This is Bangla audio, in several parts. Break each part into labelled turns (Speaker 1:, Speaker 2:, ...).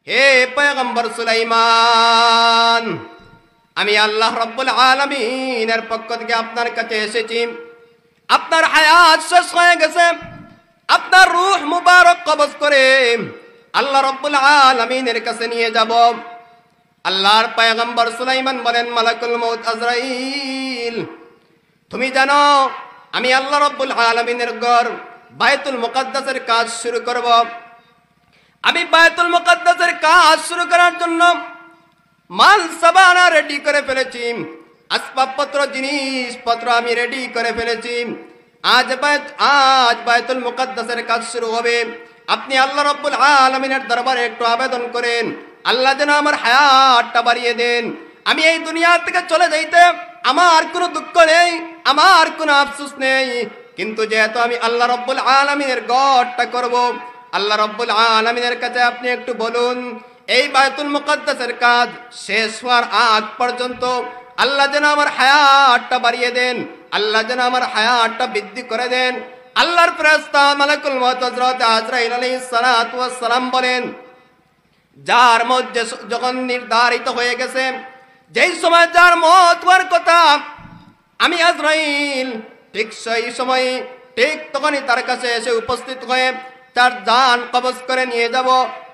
Speaker 1: হে পয়গম্বর সুলাইমান, আমি আল্লাহ রাব্বুল আলামিনের পক্ষ থেকে আপনার কাছে এসেছি। আপনার হায়াত শেষ হয়ে গেছে, আপনার রূহ মুবারক কবজ করে আল্লাহ রাব্বুল আলামিনের কাছে নিয়ে যাব। আল্লাহর পয়গম্বর সুলাইমান বলেন, মালাকুল মউত আজরাইল, তুমি জানো আমি আল্লাহ রাব্বুল আলামিনের ঘর বায়তুল মুকাদ্দাসের কাজ শুরু করব। আমি বায়তুল মুকাদ্দাসের কাজ শুরু করার জন্য মাল সাবানা রেডি করে ফেলেছি, আসবাবপত্র জিনিসপত্র আমি রেডি করে ফেলেছি। আজ বায়তুল মুকাদ্দাসের কাজ শুরু হবে। আপনি আল্লাহ রাব্বুল আলামিনের দরবারে একটু আবেদন করেন, আল্লাহ যেন আমার হায়াতটা বাড়িয়ে দেন। আমি এই দুনিয়া থেকে চলে যাইতে আমার কোনো দুঃখ নেই, আমার কোনো আফসোস নেই, কিন্তু যেহেতু আমি আল্লাহ রাব্বুল আলামিনের ঘরটা করব, আল্লাহ রাব্বুল আলামিনের কাছে আপনি একটু বলুন, এই বায়তুল মুকাদ্দাসের কাজ শেষ হওয়ার আগ পর্যন্ত আল্লাহ যেন আমার হায়াতটা বাড়িয়ে দেন, আল্লাহ যেন আমার হায়াতটা বৃদ্ধি করে দেন। আল্লাহর ফেরেশতা মালাকুল মউত হযরত আজরাইল আলাইহিস সালাতু ওয়াস সালাম বলেন, যার মত যখন নির্ধারিত হয়ে গেছে, যেই সময় যার মত হওয়ার কথা, আমি আজরাইল ঠিক সেই সময় ঠিক তখনই তার কাছে এসে উপস্থিত হয়ে তার জান কবজ করে নিয়ে যাব।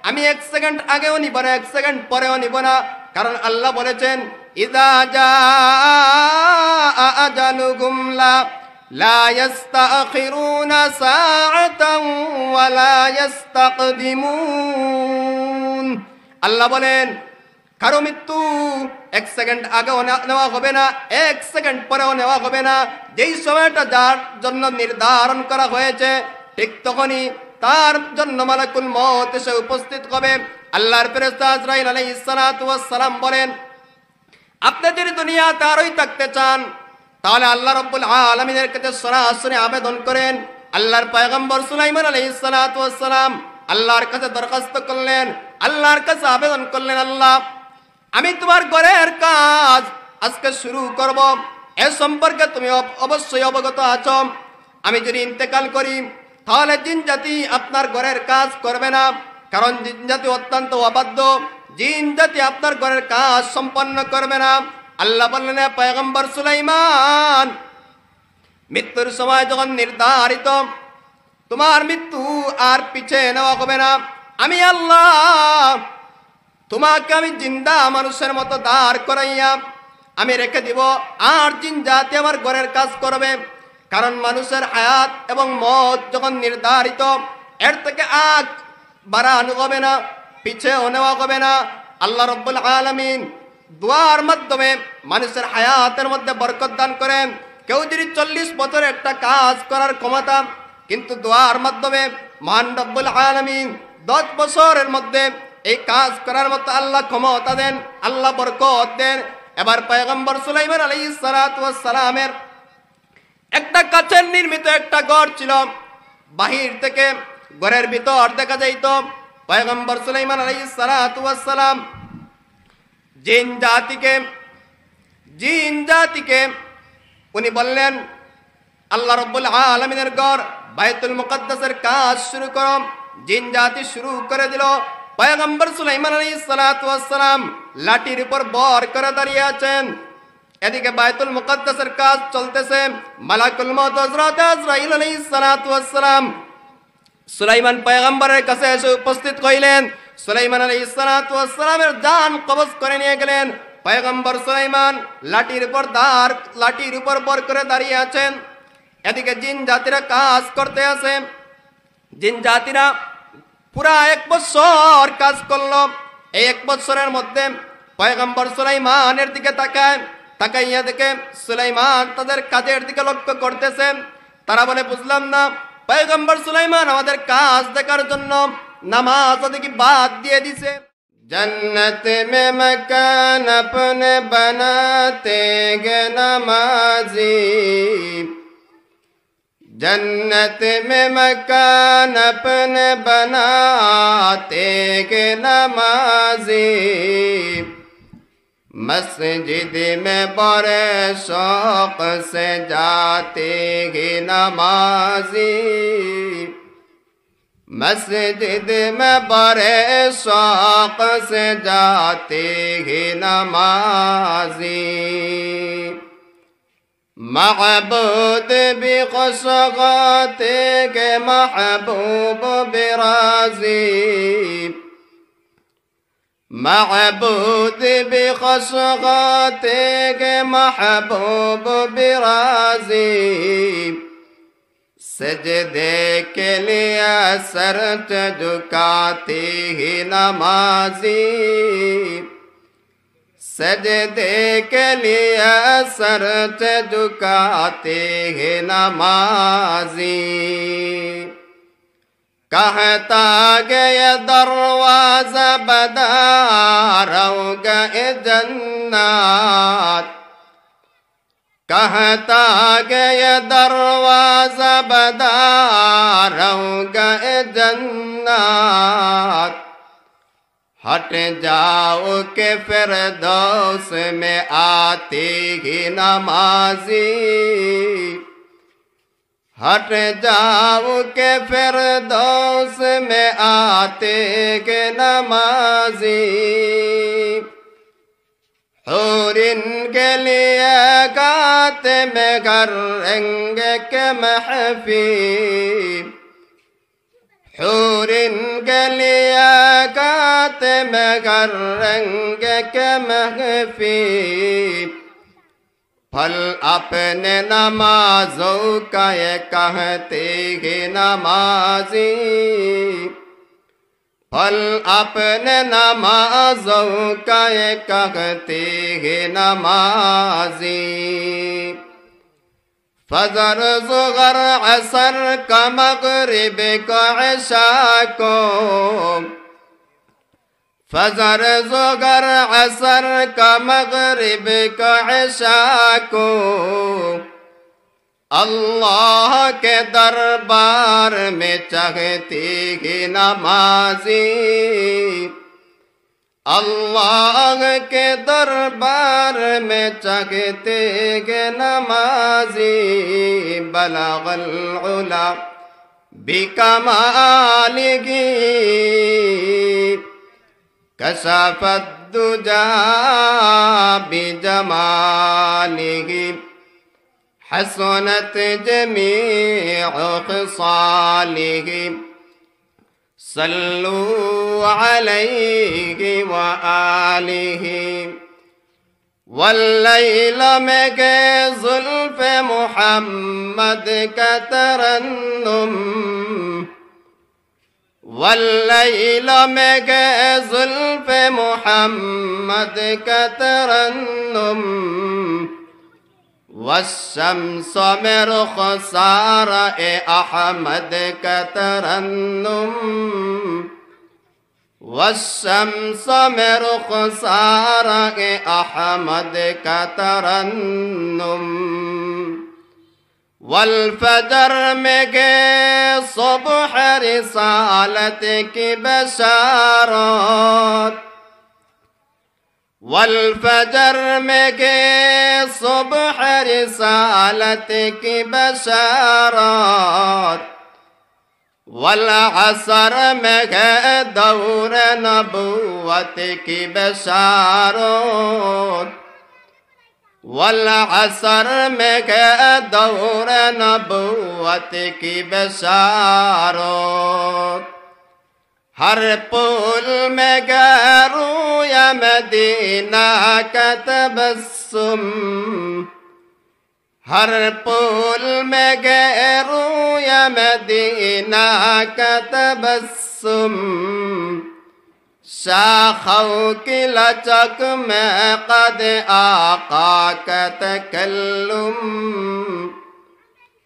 Speaker 1: আমি 1 সেকেন্ড আগেও নিব না, 1 সেকেন্ড পরেও নিব না, কারণ আল্লাহ বলেছেন, ইযা জাআ আজালুহুম লা ইস্তাখিরুনা সাআতান ওয়া লা ইস্তাকদিমুন। আল্লাহ বলেন, কারো মৃত্যু 1 সেকেন্ড আগেও নেওয়া হবে না, 1 সেকেন্ড পরেও নেওয়া হবে না। যেই সময়টা যার জন্য নির্ধারণ করা হয়েছে ঠিক তখনই তার জন্য মালাকুল মউত এসে উপস্থিত হবে। আল্লাহর ফেরেশতা আজরাইল আলাইহিস সালাতু ওয়াস সালাম বলেন, আপনি যদি দুনিয়াতে আরোই থাকতে চান তাহলে আল্লাহ রাব্বুল আলামিনের কাছে সরাসরি আবেদন করেন। আল্লাহর পয়গম্বর সুলাইমান আলাইহিস সালাতু ওয়াস সালাম আল্লাহর কাছে দরখাস্ত করলেন, আল্লাহর কাছে আবেদন করলেন, আল্লাহ আমি তোমার ঘরের কাজ আজকে শুরু করব, এ সম্পর্কে তুমি অবশ্যই অবগত আছো। আমি যদি ইন্তেকাল করি তাহলে জিন জাতি আপনার ঘরের কাজ করবে না, কারণ জিন জাতি অত্যন্ত অবাধ্য, জিন জাতি আপনার ঘরের কাজ সম্পন্ন করবে না। আল্লাহ বললেন, পয়গম্বর সুলাইমান, মৃত্যুর সময় যখন নির্ধারিত, তোমার মৃত্যু আর পিছে নেওয়া হবে না। আমি আল্লাহ তোমাকে আমি জিন্দা মানুষের মতো দাঁড় করাইয়া আমি রেখে দিব, আর জিন জাতি আমার ঘরের কাজ করবে। কারণ মানুষের হায়াত এবং মত যখন নির্ধারিত, এর থেকে আগ বাড়ানো হবে না, পিছেও নেওয়া হবে না। আল্লাহ রাব্বুল আলামিন দোয়ার মাধ্যমে মানুষের হায়াতের মধ্যে বরকত দান করেন। কেউ যদি 40 বছর একটা কাজ করার ক্ষমতা, কিন্তু দোয়ার মাধ্যমে মহান রব্বুল আলামিন 10 বছরের মধ্যে এই কাজ করার মতো আল্লাহ ক্ষমতা দেন, আল্লাহ বরকত দেন। এবার পয়গম্বর সুলাইমান আলাইহিস সালাতু ওয়াস সালামের একটা কাচের নির্মিত একটা ঘর ছিল। বাহির থেকে ঘরের ভিতর দেখা যাইত। পয়গম্বর সুলাইমান আলাইহিস সালাতু ওয়াস সালাম জিন জাতিকে উনি বললেন, আল্লাহ রাব্বুল আলামিনের ঘর বায়তুল মুকাদ্দাসের কাজ শুরু করো। জিন জাতি শুরু করে দিল। পয়গম্বর সুলাইমান আলাইহিস সালাতু ওয়াস সালাম লাঠির উপর বর করে দাঁড়িয়ে আছেন। এদিকে বায়তুল মুকাদ্দাসের কাজ চলতেছে। মালাকুল মউত হযরত আজরাইল আলাইহিস সালাতু ওয়াস সালাম সুলাইমান পয়গম্বরের কাছে এসে উপস্থিত হইলেন। সুলাইমান আলাইহিস সালাতু ওয়াস সালামের জান কবজ করে নিয়ে গেলেন। পয়গম্বর সুলাইমান লাঠির উপর বর করে দাঁড়িয়ে আছেন। এদিকে জিন জাতিরা কাজ করতে আছে। জিন জাতিরা পুরা 1 বছর কাজ করলো। এই 1 বছরের মধ্যে পয়গম্বর সুলাইমানের দিকে তাকাইয়া দেখে সুলাইমান তাদের কাজের দিকে লক্ষ্য করতেছেন। তারা বলে, বুঝলাম না, পয়গম্বর সুলাইমান আমাদের কাজ দেখার জন্য নামাজ দেখি বাদ দিয়ে দিছে। जन्नत में मकान अपने बनाते गे नमाजी, जन्नत में मकान अपने बनाते गे नमाजी, मस्जिद में बड़े शौक से जाते गे नमाजी, मस्जिद में बड़े शौक से जाते हैं नमाजी, महबूद भी खुश होते के महबूब भी राजी, महबूद भी खुश होते के महबूब भी राजी, सजदे के लिए सर झुकाते ही नमाजी, सजदे के लिए सर झुकाते ही नमाजी। कहता गया दरवाजा बदारोगा जन्नत, कहता गया दरवाजा बदारोगा जन्नत, हट जाओ के फिरदौस में आते ही नमाजी, हट जाओ के फिरदौस में आते के नमाजी। हूरिन के लिए गाते में करेंगे के महफिल, हूरिन के लिए गाते में करेंगे के महफिल, फल अपने नमाजों का ये कहते हैं नमाजी, फल अपने नमाजों का ये कहते हैं नमाजी। फजर ज़ुहर असर का मगरिब का इशा को, फजर ज़ुहर असर का मगरिब का इशा को, अल्लाह के दरबार में चाहती ही नमाजी, अल्लाह के दरबार में चाहते के नमाजी। बलगल उला बिकमालिही कशफत दुजा बिजमालिही, हसनत जमीउ खिसालिही, सल्लू अलैहि व आलिहि। वल्लैल में के ज़ुल्फ़ मुहम्मद का तरन्नुम, वल्लैल में के ज़ुल्फ़ मुहम्मद का तरन्नुम, वश्शम्स में रुख़सार ए अहमद का तरन्नुम, वश्शम्स में रुख़सार ए अहमद का तरन्नुम। वल्फजर में गे सुबह रिसालत की बशारत, वल्फजर में गे सुबह रिसालत की बशारत, वल्असर में गे दौर नबुव्वत की बशारत, वल्असर में गे दौर नबुव्वत की बशारत। हर पुल में गरू या मदीना का तबस्सुम, हर पुल में गरू या मदीना का तबस्सुम, शाखों की लचक में कद आका का तकल्लुम,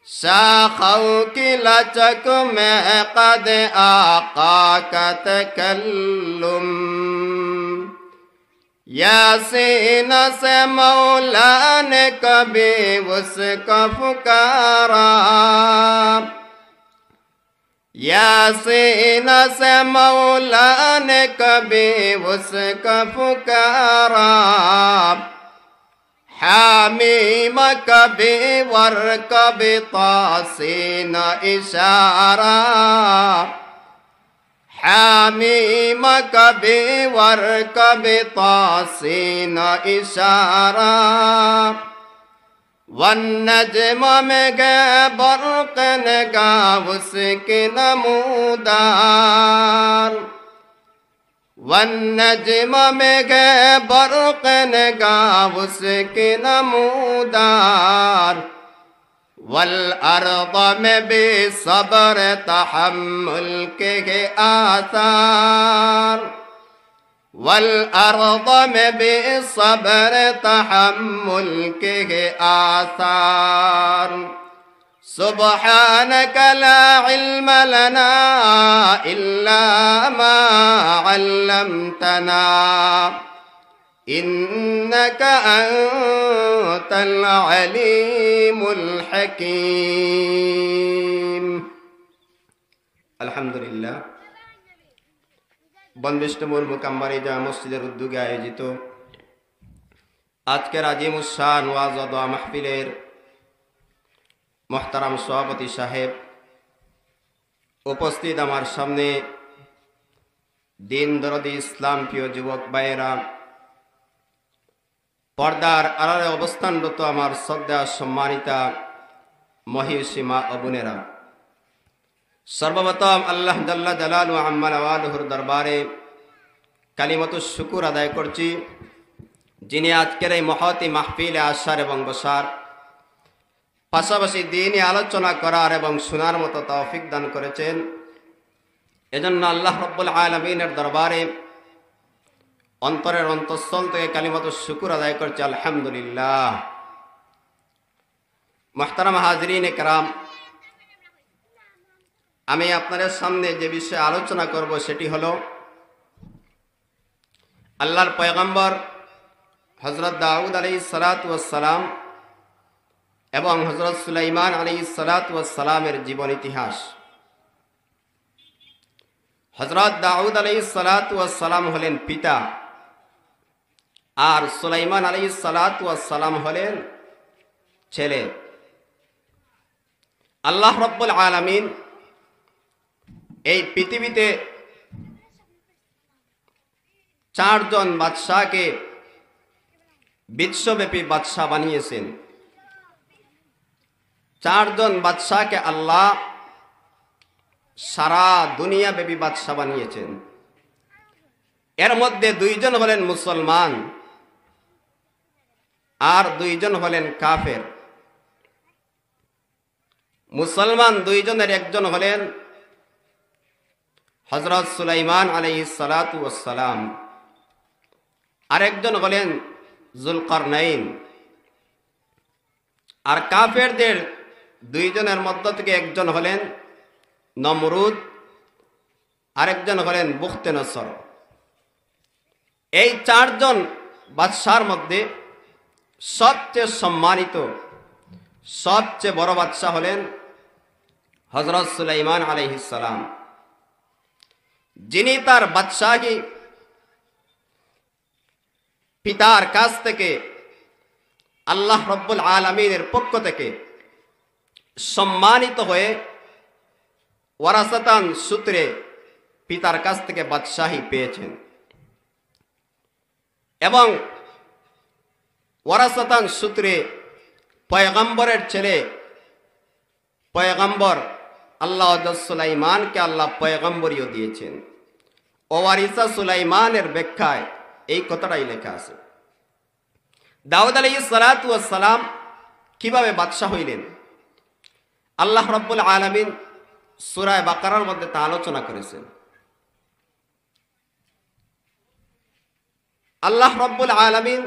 Speaker 1: शाखों की लचक में कद आका का तकल्लुम। यासीन से मौला ने कभी उसका पुकारा, यासीन से मौला ने कभी उसका पुकारा, हामीम कभी वर कभी तासीन इशारा, حاميم کبھی ور کبھی طاسین اشارہ والنجم میں گئے برق نگاہ اس کی نمودار والنجم میں گئے برق نگاہ اس کی نمودار والارض میں بھی صبر تحمل کے آثار والارض میں بھی صبر تحمل کے آثار سبحانك لا علم لنا إلا ما علمتنا إنك أنت العليم الحكيم الحمد لله বনবিষ্ণুপুর মুকাম্মারি জামে মসজিদের উদ্যোগে আয়োজিত আজকের আজিমুস শান ওয়াজ ও দোয়া মাহফিলের মোহতারাম সভাপতি সাহেব, উপস্থিত আমার সামনে দিন দরদি ইসলাম প্রিয় যুবক ভাইয়েরা, পর্দার আড়ালে অবস্থানরত আমার শ্রদ্ধা সম্মানিতা মহিষী মা ও বোনেরা, সর্বপ্রথম আল্লাহ জাল্লা জালালু আম্মা নওয়ালুহুর দরবারে কালিমাতুশ শুকুর আদায় করছি, যিনি আজকের এই মহতি মাহফিলে আসার এবং বসার পাশাপাশি দিনে আলোচনা করার এবং শোনার মতো তৌফিক দান করেছেন। এজন্য আল্লাহ রাব্বুল আলামিনের দরবারে অন্তরের অন্তঃস্থল থেকে কালিমাতুশ শুকুর আদায় করছি, আলহামদুলিল্লাহ। মুহতারাম হাজরিন کرام, আমি আপনাদের সামনে যে বিষয়ে আলোচনা করব সেটি হলো আল্লাহর পয়গম্বর হযরত দাউদ আলাইহিস সালাতু ওয়াস সালাম এবং হযরত সুলাইমান আলাইহিস সালাতু ওয়াস সালামের জীবন ইতিহাস। হযরত দাউদ আলাইহিস সালাতু ওয়াস সালাম হলেন পিতা, আর সুলাইমান আলাইহিস সালাতু ওয়াস সালাম হলেন ছেলে। আল্লাহ রাব্বুল আলামিন এই পৃথিবীতে চারজন বাদশাকে বিশ্বব্যাপী বাদশা বানিয়েছেন। চারজন বাদশাকে আল্লাহ সারা দুনিয়া ব্যাপী বাদশা বানিয়েছেন। এর মধ্যে দুইজন হলেন মুসলমান আর দুইজন হলেন কাফের। মুসলমান দুইজনের একজন হলেন হযরত সুলাইমান আলাইহিস সালাতু ওয়াস সালাম, আরেকজন হলেন যুলকারনাইন। আর কাফেরদের দুইজনের মধ্য থেকে একজন হলেন নমরুদ, আরেকজন হলেন বুখতেনসর। এই চারজন বাদশার মধ্যে সবচেয়ে সম্মানিত, সবচেয়ে বড় বাদশা হলেন হযরত সুলাইমান আলাইহিস সালাম, যিনি তার বাদশাহী পিতার কাছ থেকে আল্লাহ রাব্বুল আলামিনের পক্ষ থেকে সম্মানিত হয়ে ওয়ারাসাতান সূত্রে পিতার কাছ থেকে বাদশাহী পেয়েছেন এবং ওয়ারাসাতান সূত্রে পয়গম্বরের ছেলে পয়গম্বর আল্লাহ সুলাইমানকে আল্লাহ পয়গম্বরীও দিয়েছেন। ওয়ারিসা সুলাইমানের ব্যাখ্যায় এই কথাটাই লেখা আছে। দাউদ আলাইহিস সালাতু ওয়াস সালাম কিভাবে বাদশা হইলেন, আল্লাহ রাব্বুল আলামিন সূরা বাকারার মধ্যে তা আলোচনা করেছেন। আল্লাহ রাব্বুল আলামিন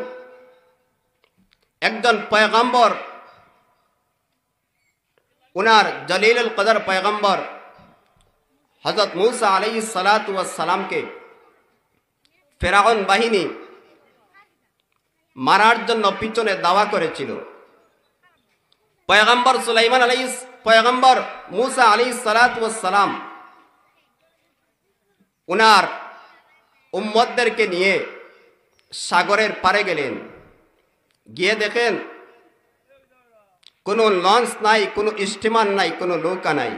Speaker 1: একজন পয়গম্বর, উনার জলিলুল কদর পয়গম্বর হযরত মূসা আলাইহিস সালাতু ওয়াস সালামকে ফিরআউন বাহিনী মারার জন্য পিছনে দাওয়া করেছিল। পয়গম্বর মূসা আলাইহিস সালাতু ওয়াস সালাম উনার উম্মতদেরকে নিয়ে সাগরের পারে গেলেন। গিয়ে দেখেন কোনো লঞ্চ নাই, কোনো স্টিমার নাই, কোনো নৌকা নাই।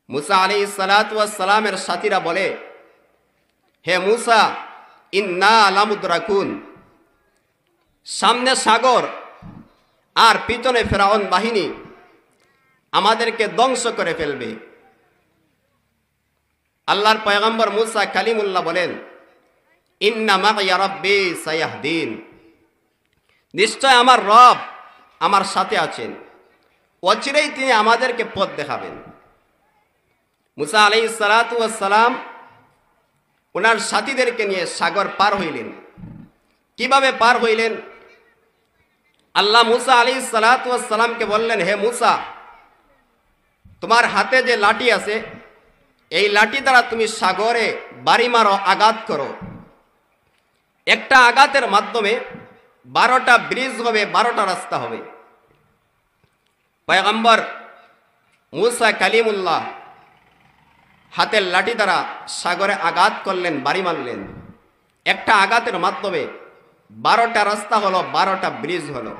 Speaker 1: মুসা আলাইহিস সালাতু ওয়াস সালামের সাথীরা বলে, হে মুসা, ইন্না লামুদরাকুন, সামনে সাগর আর পিছনে ফেরাউন বাহিনী আমাদেরকে ধ্বংস করে ফেলবে। আল্লাহর পয়গম্বর মুসা কালিমুল্লাহ বলেন, ইন্না মাইয়া রাব্বি সায়াহদিন, নিশ্চয় আমার রব আমার সাথে আছেন, অচিরেই তিনি আমাদেরকে পথ দেখাবেন। মুসা আলাইহিস সালাতু ওয়াস সালাম ওনার সাথীদেরকে নিয়ে সাগর পার হইলেন। কিভাবে পার হইলেন? আল্লাহ মুসা আলাইহিস সালাতু ওয়াস সালামকে বললেন, হে মুসা, তোমার হাতে যে লাঠি আছে, এই লাঠি দ্বারা তুমি সাগরে বাড়ি মারো, আঘাত করো। একটা আঘাতের মাধ্যমে 12টা ব্রিজ হবে, 12টা রাস্তা হবে। পয়গম্বর মুসা কালিমুল্লাহ হাতের লাঠি দ্বারা সাগরে আঘাত করলেন, বাড়ি মারলেন। একটা আঘাতের মাধ্যমে 12টা রাস্তা হলো, 12টা ব্রিজ হলো।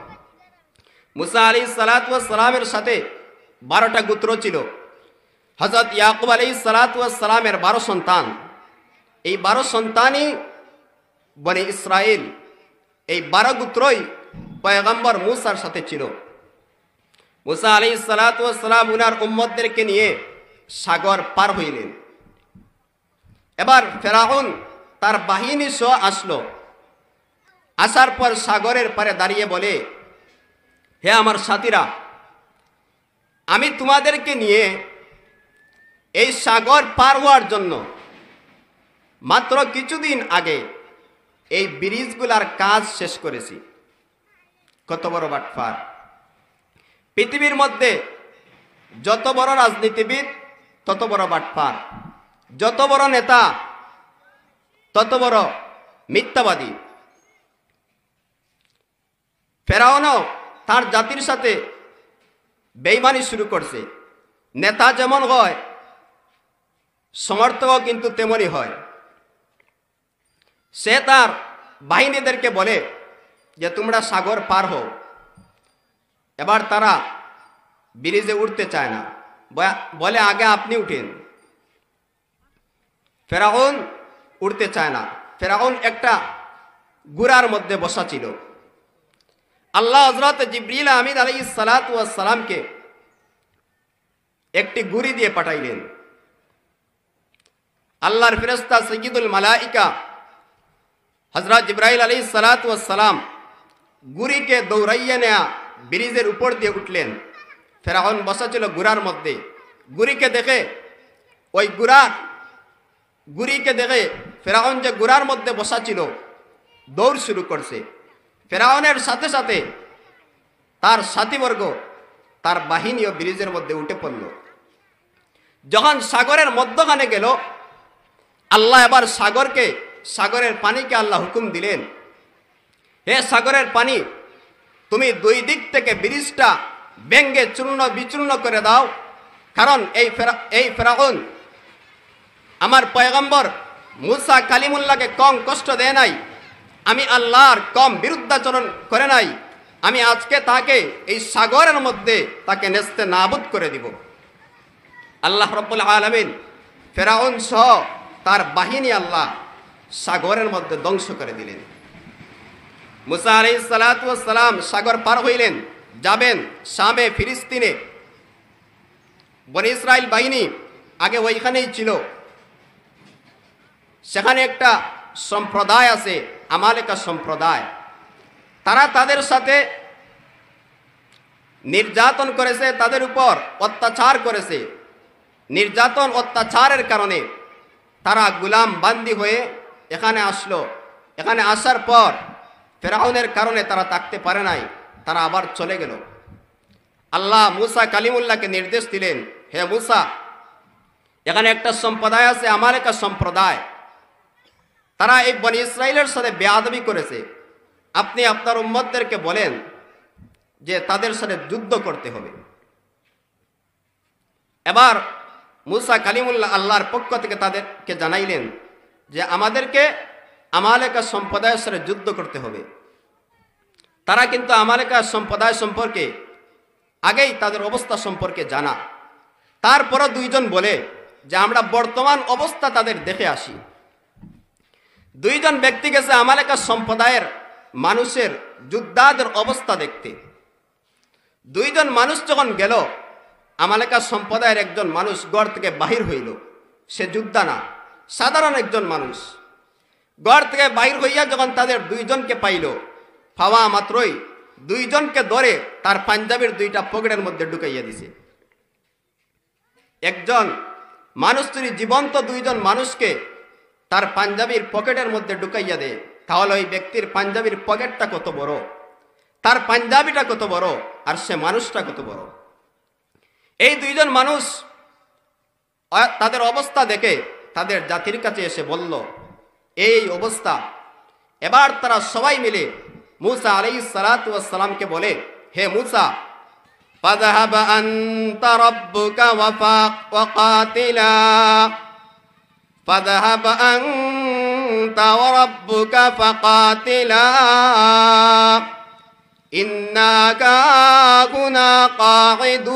Speaker 1: মুসা আলাইহিস সালাতু ওয়াস সালামের সাথে 12টা গোত্র ছিল। হযরত ইয়াকুব আলাইহিস সালাতু ওয়াস সালামের 12 সন্তান। এই 12 সন্তানই বনি ইসরাইল। এই 12 গোত্রই পয়গম্বর মুসার সাথে ছিল। মুসা আলাইহিস সালাতু ওয়াস সালাম উনার উম্মতদেরকে নিয়ে সাগর পার হইলেন। এবার ফেরাউন তার বাহিনী সহ আসলো। আসার পর সাগরের পারে দাঁড়িয়ে বলে, হে আমার সাথীরা, আমি তোমাদেরকে নিয়ে এই সাগর পার হওয়ার জন্য মাত্র কিছুদিন আগে এই ব্রিজগুলার কাজ শেষ করেছি। কত বড় বাটপার! পৃথিবীর মধ্যে যত বড় রাজনীতিবিদ তত বড় বাটপার, যত বড় নেতা তত বড় মিথ্যাবাদী। ফেরাউনও তার জাতির সাথে বেঈমানি শুরু করছে। নেতা যেমন হয়, সমর্থকও কিন্তু তেমনই হয়। সে তার বাহিনীদেরকে বলে যে তোমরা সাগর পার হও। এবার তারা ব্রিজে উঠতে চায় না, বলে আগে আপনি উঠেন। ফেরাউন উঠতে চায় না। ফেরাউন একটা গুড়ার মধ্যে বসা ছিল। আল্লাহ হযরত জিবরিল আমিন আলাইহিস সালাতু ওয়াস সালামকে একটি গুড়ি দিয়ে পাঠাইলেন। আল্লাহর ফেরেশতা সাইয়্যিদুল মালাইকা হযরত জিবরাইল আলাইহিস সালাতু ওয়াস সালাম গুড়িকে দৌড়াইয়া নেয়া ব্রিজের উপর দিয়ে উঠলেন। ফেরাউন বসা ছিল গুড়ার মধ্যে। গুড়িকে দেখে ফেরাউন যে গুড়ার মধ্যে বসা ছিল, দৌড় শুরু করছে। ফেরাউনের সাথে সাথে তার সাথীবর্গ, তার বাহিনীও ব্রিজের মধ্যে উঠে পড়ল। যখন সাগরের মধ্যখানে গেল, আল্লাহ এবার সাগরের পানিকে আল্লাহ হুকুম দিলেন, হে সাগরের পানি, তুমি 2 দিক থেকে ব্রিজটা ভেঙ্গে চূর্ণ বিচূর্ণ করে দাও। কারণ এই ফেরাউন আমার পয়গম্বর মুসা কালিমুল্লাহকে কম কষ্ট দেয় নাই, আমি আল্লাহর কম বিরুদ্ধাচরণ করে নাই। আমি আজকে তাকে এই সাগরের মধ্যে তাকে নেস্তে নাবুদ করে দিব। আল্লাহ রাব্বুল আলামিন ফেরাউন সহ তার বাহিনী আল্লাহ সাগরের মধ্যে ধ্বংস করে দিলেন। মুসা আলাইহিস সালাতু ওয়াস সালাম সাগর পার হইলেন, যাবেন শামে, ফিলিস্তিনে। বনি ইসরাইল বাহিনী আগে ওইখানেই ছিল। সেখানে একটা সম্প্রদায় আছে, আমালেকা সম্প্রদায়। তারা তাদের সাথে নির্যাতন করেছে, তাদের উপর অত্যাচার করেছে। নির্যাতন অত্যাচারের কারণে তারা গোলাম বান্দি হয়ে এখানে আসলো। এখানে আসার পর ফেরাউনের কারণে তারা থাকতে পারে নাই, তারা আবার চলে গেল। আল্লাহ মুসা কালিমুল্লাহকে নির্দেশ দিলেন, হে মুসা, এখানে একটা সম্প্রদায় আছে, আমালেকা সম্প্রদায়। তারা এই বনি ইসরাইলের সাথে বেয়াদবি করেছে। আপনি আপনার উম্মতদেরকে বলেন যে তাদের সাথে যুদ্ধ করতে হবে। এবার মুসা কালিমুল্লাহ আল্লাহর পক্ষ থেকে তাদেরকে জানাইলেন যে আমাদেরকে আমালেকা সম্প্রদায়ের সাথে যুদ্ধ করতে হবে। তারা কিন্তু আমালেকা সম্প্রদায় সম্পর্কে আগেই তাদের অবস্থা সম্পর্কে জানা। তারপরও দুইজন বলে যে আমরা বর্তমান অবস্থা তাদের দেখে আসি। দুইজন ব্যক্তি গেছে আমালেকা সম্প্রদায়ের মানুষের যোদ্ধাদের অবস্থা দেখতে। দুইজন মানুষ যখন গেল, আমালেকা সম্প্রদায়ের একজন মানুষ গড় থেকে বাহির হইল। সে যোদ্ধা না, সাধারণ একজন মানুষ। গড় থেকে বাহির হইয়া যখন তাদের দুইজনকে পাইল, পাওয়া মাত্রই দুইজনকে ধরে তার পাঞ্জাবির দুইটা পকেটের মধ্যে ঢুকাইয়া দিছে। একজন মানুষ যদি জীবন্ত দুইজন মানুষকে তার পাঞ্জাবির পকেটের মধ্যে ঢুকাইয়া দেয়, তাহলে ওই ব্যক্তির পাঞ্জাবির পকেটটা কত বড়, তার পাঞ্জাবিটা কত বড়, আর সে মানুষটা কত বড়। এই দুইজন মানুষ তাদের অবস্থা দেখে তাদের জাতির কাছে এসে বলল, এই অবস্থা। এবার তারা সবাই মিলে মুসা আলাইহিস সালাতু ওয়াস সালামকে বলে, হে মুসা, ফাযহাব আনতা রাব্বুকা ওয়া কাতিলা, ফাযহাব আনতা ওয়া রাব্বুকা ফাকাতিলা ইন্না কাহুনা কাঈদুন।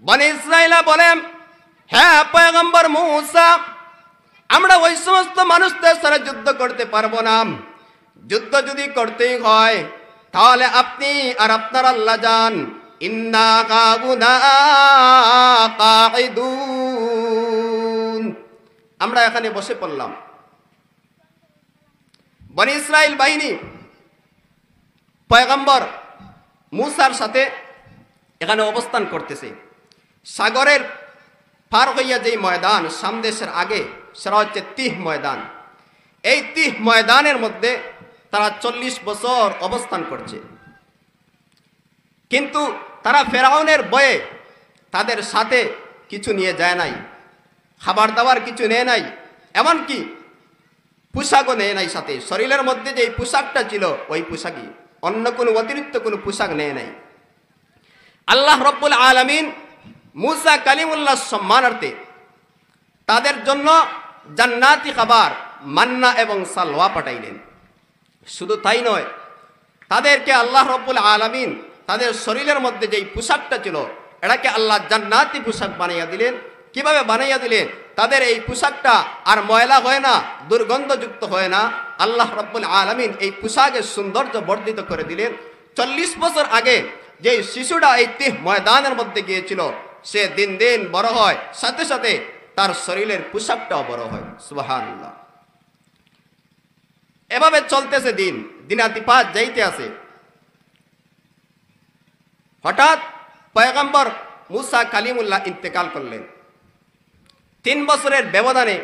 Speaker 1: বনি ইসরাঈল বলেন, হ্যাঁ পয়গম্বর মুসা, আমরা ওই সমস্ত মানুষদের সাথে যুদ্ধ করতে পারবো না। যুদ্ধ যদি করতেই হয় তাহলে আপনি আর আপনার আল্লাহ যান। ইন্না কাহুনা কাঈদুন, আমরা এখানে বসে পড়লাম। বনি ইসরাইল বাহিনী পয়গম্বর মুসার সাথে এখানে অবস্থান করতেছে। সাগরের পার হইয়া যেই ময়দান সামদেশের আগে, সেটা হচ্ছে তিহ ময়দান। এই তিহ ময়দানের মধ্যে তারা 40 বছর অবস্থান করছে। কিন্তু তারা ফেরাউনের ভয়ে তাদের সাথে কিছু নিয়ে যায় নাই, খাবার দাবার কিছু নেয় নাই, এমনকি পোশাকও নেয় নাই সাথে। শরীরের মধ্যে যে পোশাকটা ছিল ওই পোশাকই, অন্য কোনো অতিরিক্ত কোনো পোশাক নেয় নাই। আল্লাহ রব্বুল আলামিন মুসা কালিমুল্লাহ সম্মানার্থে তাদের জন্য জান্নাতি খাবার মান্না এবং সালওয়া পাঠাইলেন। শুধু তাই নয়, তাদেরকে আল্লাহ রব্বুল আলামিন তাদের শরীরের মধ্যে যেই পোশাকটা ছিল এটাকে আল্লাহ জান্নাতি পোশাক বানাইয়া দিলেন। কিভাবে বানাইয়া দিলেন? তাদের এই পোশাকটা আর ময়লা হয় না, দুর্গন্ধযুক্ত হয় না। আল্লাহ রব্বুল আলামিন এই পোশাকের সৌন্দর্য বর্ধিত করে দিলেন। 40 বছর আগে যে শিশুটা এই তিহ ময়দানের মধ্যে গিয়েছিল, সে দিন দিন বড় হয়, সাথে সাথে তার শরীরের পোশাকটাও বড় হয়। সুবহানাল্লাহ। এভাবে চলতেছে দিন, দিনাতিপাত যাইতে আছে। হঠাৎ পয়গম্বর মুসা কালিমুল্লাহ ইন্তেকাল করলেন। 3 বছরের ব্যবধানে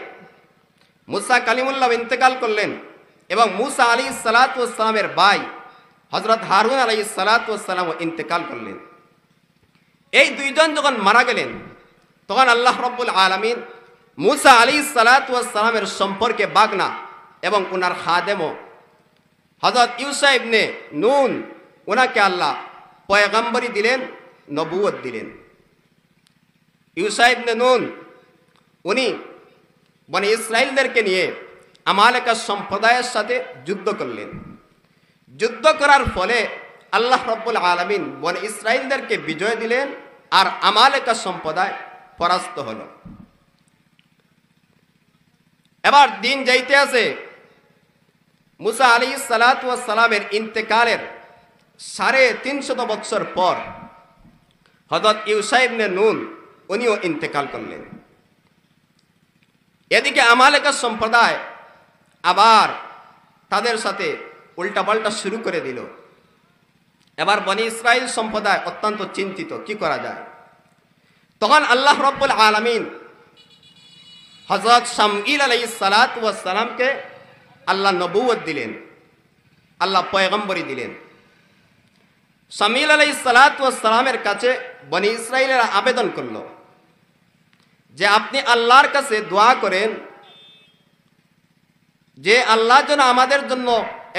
Speaker 1: মুসা কালিমুল্লাহ ইন্তেকাল করলেন এবং মুসা আলাইহিস সালাতু ওয়াস সালামের ভাই হযরত হারুন আলাইহিস সালাতু ওয়াস সালাম ইন্তেকাল করলেন। এই দুইজন যখন মারা গেলেন, তখন আল্লাহ রব্বুল আলামিন মুসা আলাইহিস সালাতু ওয়াস সালামের সম্পর্কে বাগনা এবং ওনার খাদেমও হযরত ইউসা ইবনে নুন, ওনাকে আল্লাহ পয়গম্বরি দিলেন, নবুয়ত দিলেন। ইউসা ইবনে নুন উনি বনি ইসরাইলদেরকে নিয়ে আমালেকা সম্প্রদায়ের সাথে যুদ্ধ করলেন। যুদ্ধ করার ফলে আল্লাহ রব্বুল আলামিন বনি ইসরাইলদেরকে বিজয় দিলেন আর আমালেকা সম্প্রদায় পরাস্ত হল। এবার দিন যাইতে আছে, মুসা আলাইহিস সালাতু ওয়াস সালামের ইন্তেকালের 350 বছর পর হযরত ইউসা ইবনে নুন উনিও ইন্তেকাল করলেন। এদিকে আমালেকা সম্প্রদায় আবার তাদের সাথে উল্টাপাল্টা শুরু করে দিল। এবার বনি ইসরাইল সম্প্রদায় অত্যন্ত চিন্তিত, কি করা যায়। তখন আল্লাহ রব্বুল আলামিন হযরত শামঈল আলাইহিস সালাতু ওয়াস সালামকে আল্লাহ নবুয়ত দিলেন, আল্লাহ পয়গম্বরি দিলেন। শামঈল আলাইহিস সালাতু ওয়াস সালামের কাছে বনি ইসরাইলেরা আবেদন করল যে আপনি আল্লাহর কাছে দোয়া করেন যে আল্লাহ যেন আমাদের জন্য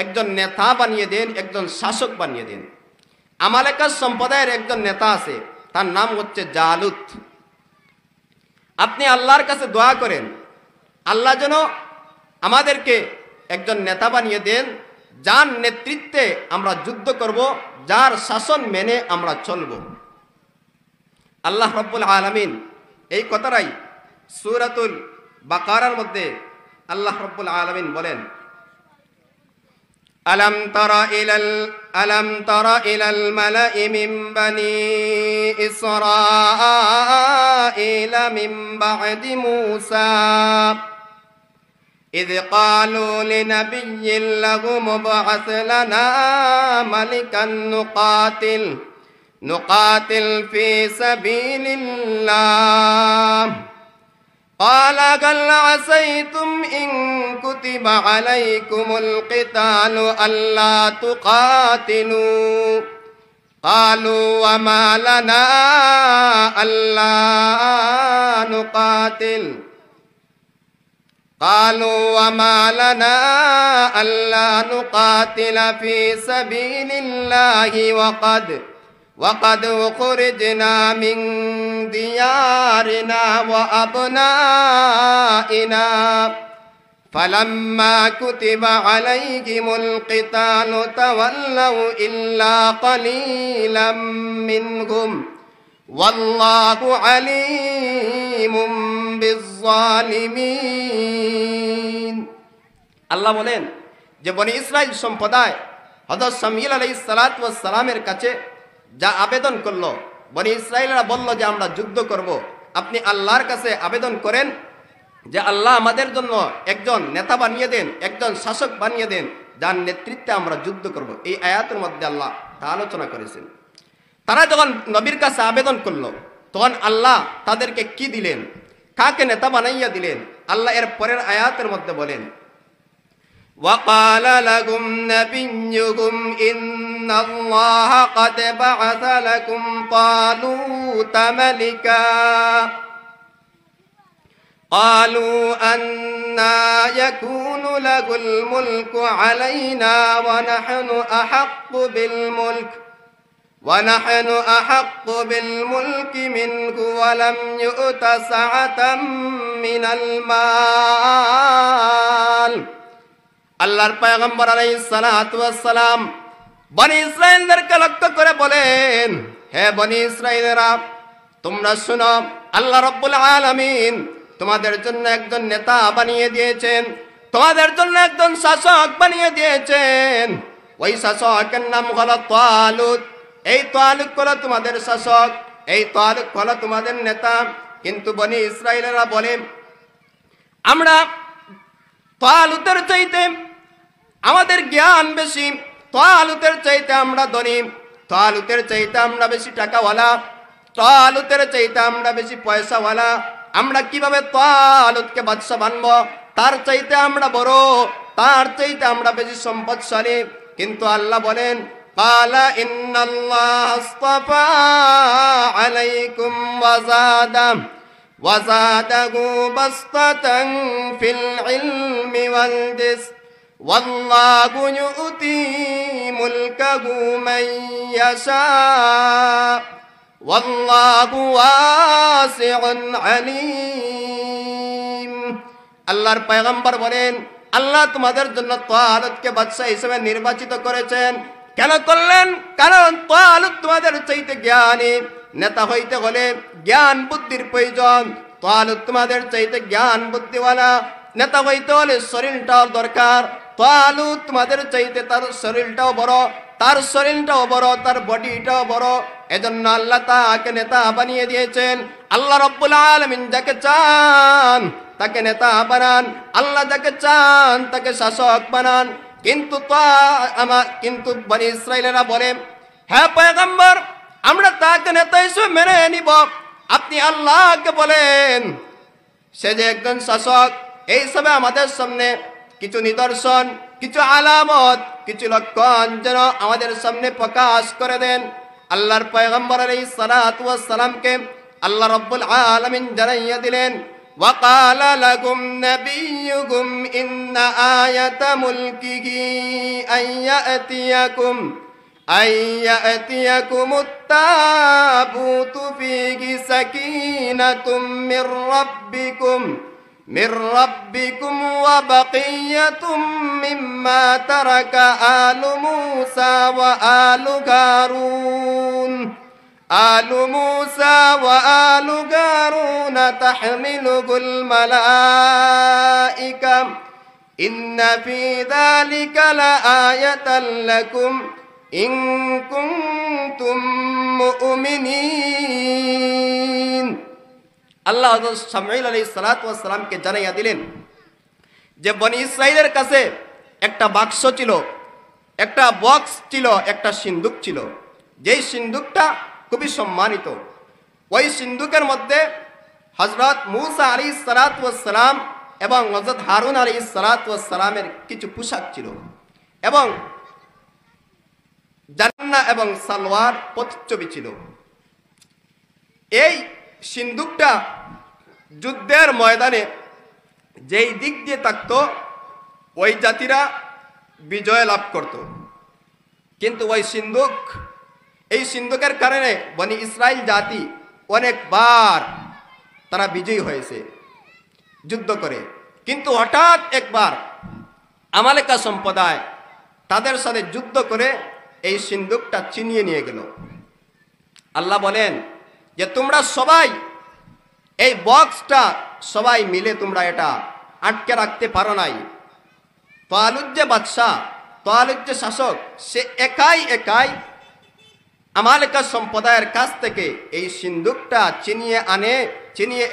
Speaker 1: একজন নেতা বানিয়ে দেন, একজন শাসক বানিয়ে দেন। আমালেকা সম্প্রদায়ের একজন নেতা আছে, তার নাম হচ্ছে জালুত। আপনি আল্লাহর কাছে দোয়া করেন আল্লাহ যেন আমাদেরকে একজন নেতা বানিয়ে দেন, যার নেতৃত্বে আমরা যুদ্ধ করব, যার শাসন মেনে আমরা চলব। আল্লাহ রব্বুল আলামিন এই কথাটাই সূরাতুল বাকারার মধ্যে আল্লাহ রব্বুল আলামিন বলেন, আলম তারা ইলাল মালাই মিন বানি ইসরাঈল মিন বা'দি মূসা إذ قالوا لنبي لهم ابعث لنا ملكا نقاتل في سبيل الله قال هل عسيتم إن كتب عليكم القتال ألا تقاتلوا قالوا وما لنا ألا نقاتل في سبيل الله وقد أخرجنا من ديارنا وأبنائنا فلما كتب عليهم القتال تولوا إلا قليلا منهم والله عليم بالظالمين আল্লাহ বলেন যে বনি ইসরাইল সম্প্রদায় হযরত শামঈল আলাইহিস সালাতু ওয়াস সালামের কাছে যা আবেদন করলো, বনি ইসরাইলরা বলল যে আমরা যুদ্ধ করব। আপনি আল্লাহর কাছে আবেদন করেন যে আল্লাহ আমাদের জন্য একজন নেতা বানিয়ে দেন, একজন শাসক বানিয়ে দেন, যার নেতৃত্বে আমরা যুদ্ধ করব। এই আয়াতের মধ্যে আল্লাহ তা আলোচনা করেছেন। তারা যখন নবীর কাছে আবেদন করলো তখন আল্লাহ তাদেরকে কি দিলেন, কাকে নেতা বানাইয়া দিলেন? আল্লাহ এর পরের আয়াতের মধ্যে বলেন, وقال لهم نبيهم إن الله قد بعث لكم طالوت ملكا قالوا أنى يكون له الملك علينا ونحن أحق بالملك منه ولم يؤت سعة من المال আল্লাহর পয়গম্বর আলাইহিস সালাতু ওয়াস সালাম বনি ইসরাইলদেরকে লক্ষ্য করে বলেন, হে বনি ইসরাইলেরা, তোমরা শুনো, আল্লাহ রাব্বুল আলামিন তোমাদের জন্য একজন নেতা বানিয়ে দিয়েছেন, তোমাদের জন্য একজন শাসক বানিয়ে দিয়েছেন। ওই শাসকের নাম হলো তালুত। এই তালুত হলো তোমাদের শাসক, এই তালুত হলো তোমাদের নেতা। কিন্তু বনি ইসরাইলেরা বলে, আমরা তালুতের চাইতে আমাদের জ্ঞান বেশি, তালুতের চাইতে আমরা ধনী, তালুতের চাইতে আমরা বেশি টাকাওয়ালা, তালুতের চাইতে আমরা বেশি পয়সাওয়ালা। আমরা কিভাবে তালুতকে বাদশা বানবো? তার চাইতে আমরা বড়, তার চাইতে আমরা বেশি সম্পদশালী। কিন্তু আল্লাহ বলেন, ক্বালা ইন্নাল্লাহা আসতাফা আলাইকুম ওয়াজাদাহু বাসতাতান ফিল ইলমি ওয়াল জিসম ওয়াল্লাহু ইউতি মুলকাহু মান ইয়াশা ওয়াল্লাহু ওয়াসিউন আলীম। আল্লাহর পয়গম্বর বলেন, আল্লাহ তোমাদের জন্য তালুতকে বাদশা হিসেবে নির্বাচিত করেছেন। কেন করলেন? কারণ তালুত তোমাদের চাইতে জ্ঞানী। নেতা হইতে হলে জ্ঞান বুদ্ধির প্রয়োজন। তালুত তোমাদের চাইতে জ্ঞান বুদ্ধিওয়ালা। নেতা হইতে হলে শরীরটাও দরকার। তালুত তোমাদের চাইতে তার শরীরটাও বড়, তার শরীরটাও বড়, তার বডিটাও বড়। এজন্য আল্লাহ তাকে নেতা বানিয়ে দিয়েছেন। আল্লাহ রাব্বুল আলামিন যাকে চান তাকে নেতা বানান, আল্লাহ যাকে চান তাকে শাসক বানান। কিন্তু বনি ইসরাইলেরা বলে, হ্যাঁ পয়গম্বর, আমরা তাকে নেতা হিসেবে মেনে নিব। আপনি আল্লাহকে বলেন সে যে একজন শাসক, এই সবে আমাদের সামনে কিছু নিদর্শন, কিছু আলামত, কিছু লক্ষণ যেন আমাদের সামনে প্রকাশ করে দেন। আল্লাহর পয়গম্বর আলাইহিস সালাতু ওয়াস সালামকে আল্লাহ রাব্বুল আলামিন জানাইয়া দিলেন, وقال لكم نبيكم إن آية ملكه أن يأتيكم التابوت فيه سكينة من ربكم وبقية مما ترك آل موسى وآل هارون আলু মুসা ওয়া আলু হারুন তাহমিলুহুল মালাইকা ইন্না ফি যালিকা লাআয়াতাল লাকুম ইন কুনতুম মুমিনিন। আল্লাহ হযরত শামঈল আলাইহিস সালাতু ওয়াস সালামকে জানাইয়া দিলেন যে বনি ইসরাইলের কাছে একটা বাক্স ছিল, একটা বক্স ছিল, একটা সিন্দুক ছিল, যেই সিন্দুকটা খুবই সম্মানিত। ওই সিন্দুকের মধ্যে হযরত মূসা আলাইহিস সালাতু ওয়াস সালাম এবং হযরত হারুন আলাইহিস সালাতু ওয়াস সালামের কিছু পোশাক ছিল এবং জান্নাহ এবং সালোয়ার প্রতিচ্ছবি ছিল। এই সিন্দুকটা যুদ্ধের ময়দানে যেই দিক দিয়ে থাকতো ওই জাতিরা বিজয় লাভ করত। কিন্তু ওই সিন্দুক, এই সিন্দুকের কারণে বনি ইসরাইল জাতি অনেকবার তারা বিজয়ী হয়েছে যুদ্ধ করে। কিন্তু হঠাৎ একবার আমালেকা সম্প্রদায় তাদের সাথে যুদ্ধ করে এই সিন্দুকটা ছিনিয়ে নিয়ে গেল। আল্লাহ বলেন যে তোমরা সবাই এই বক্সটা সবাই মিলে তোমরা এটা আটকে রাখতে পারো নাই। তালুত যে বাদশাহ, তালুত যে শাসক, সে একাই আমালেকা সম্প্রদায়ের কাছ থেকে এই সিন্দুকটা ছিনিয়ে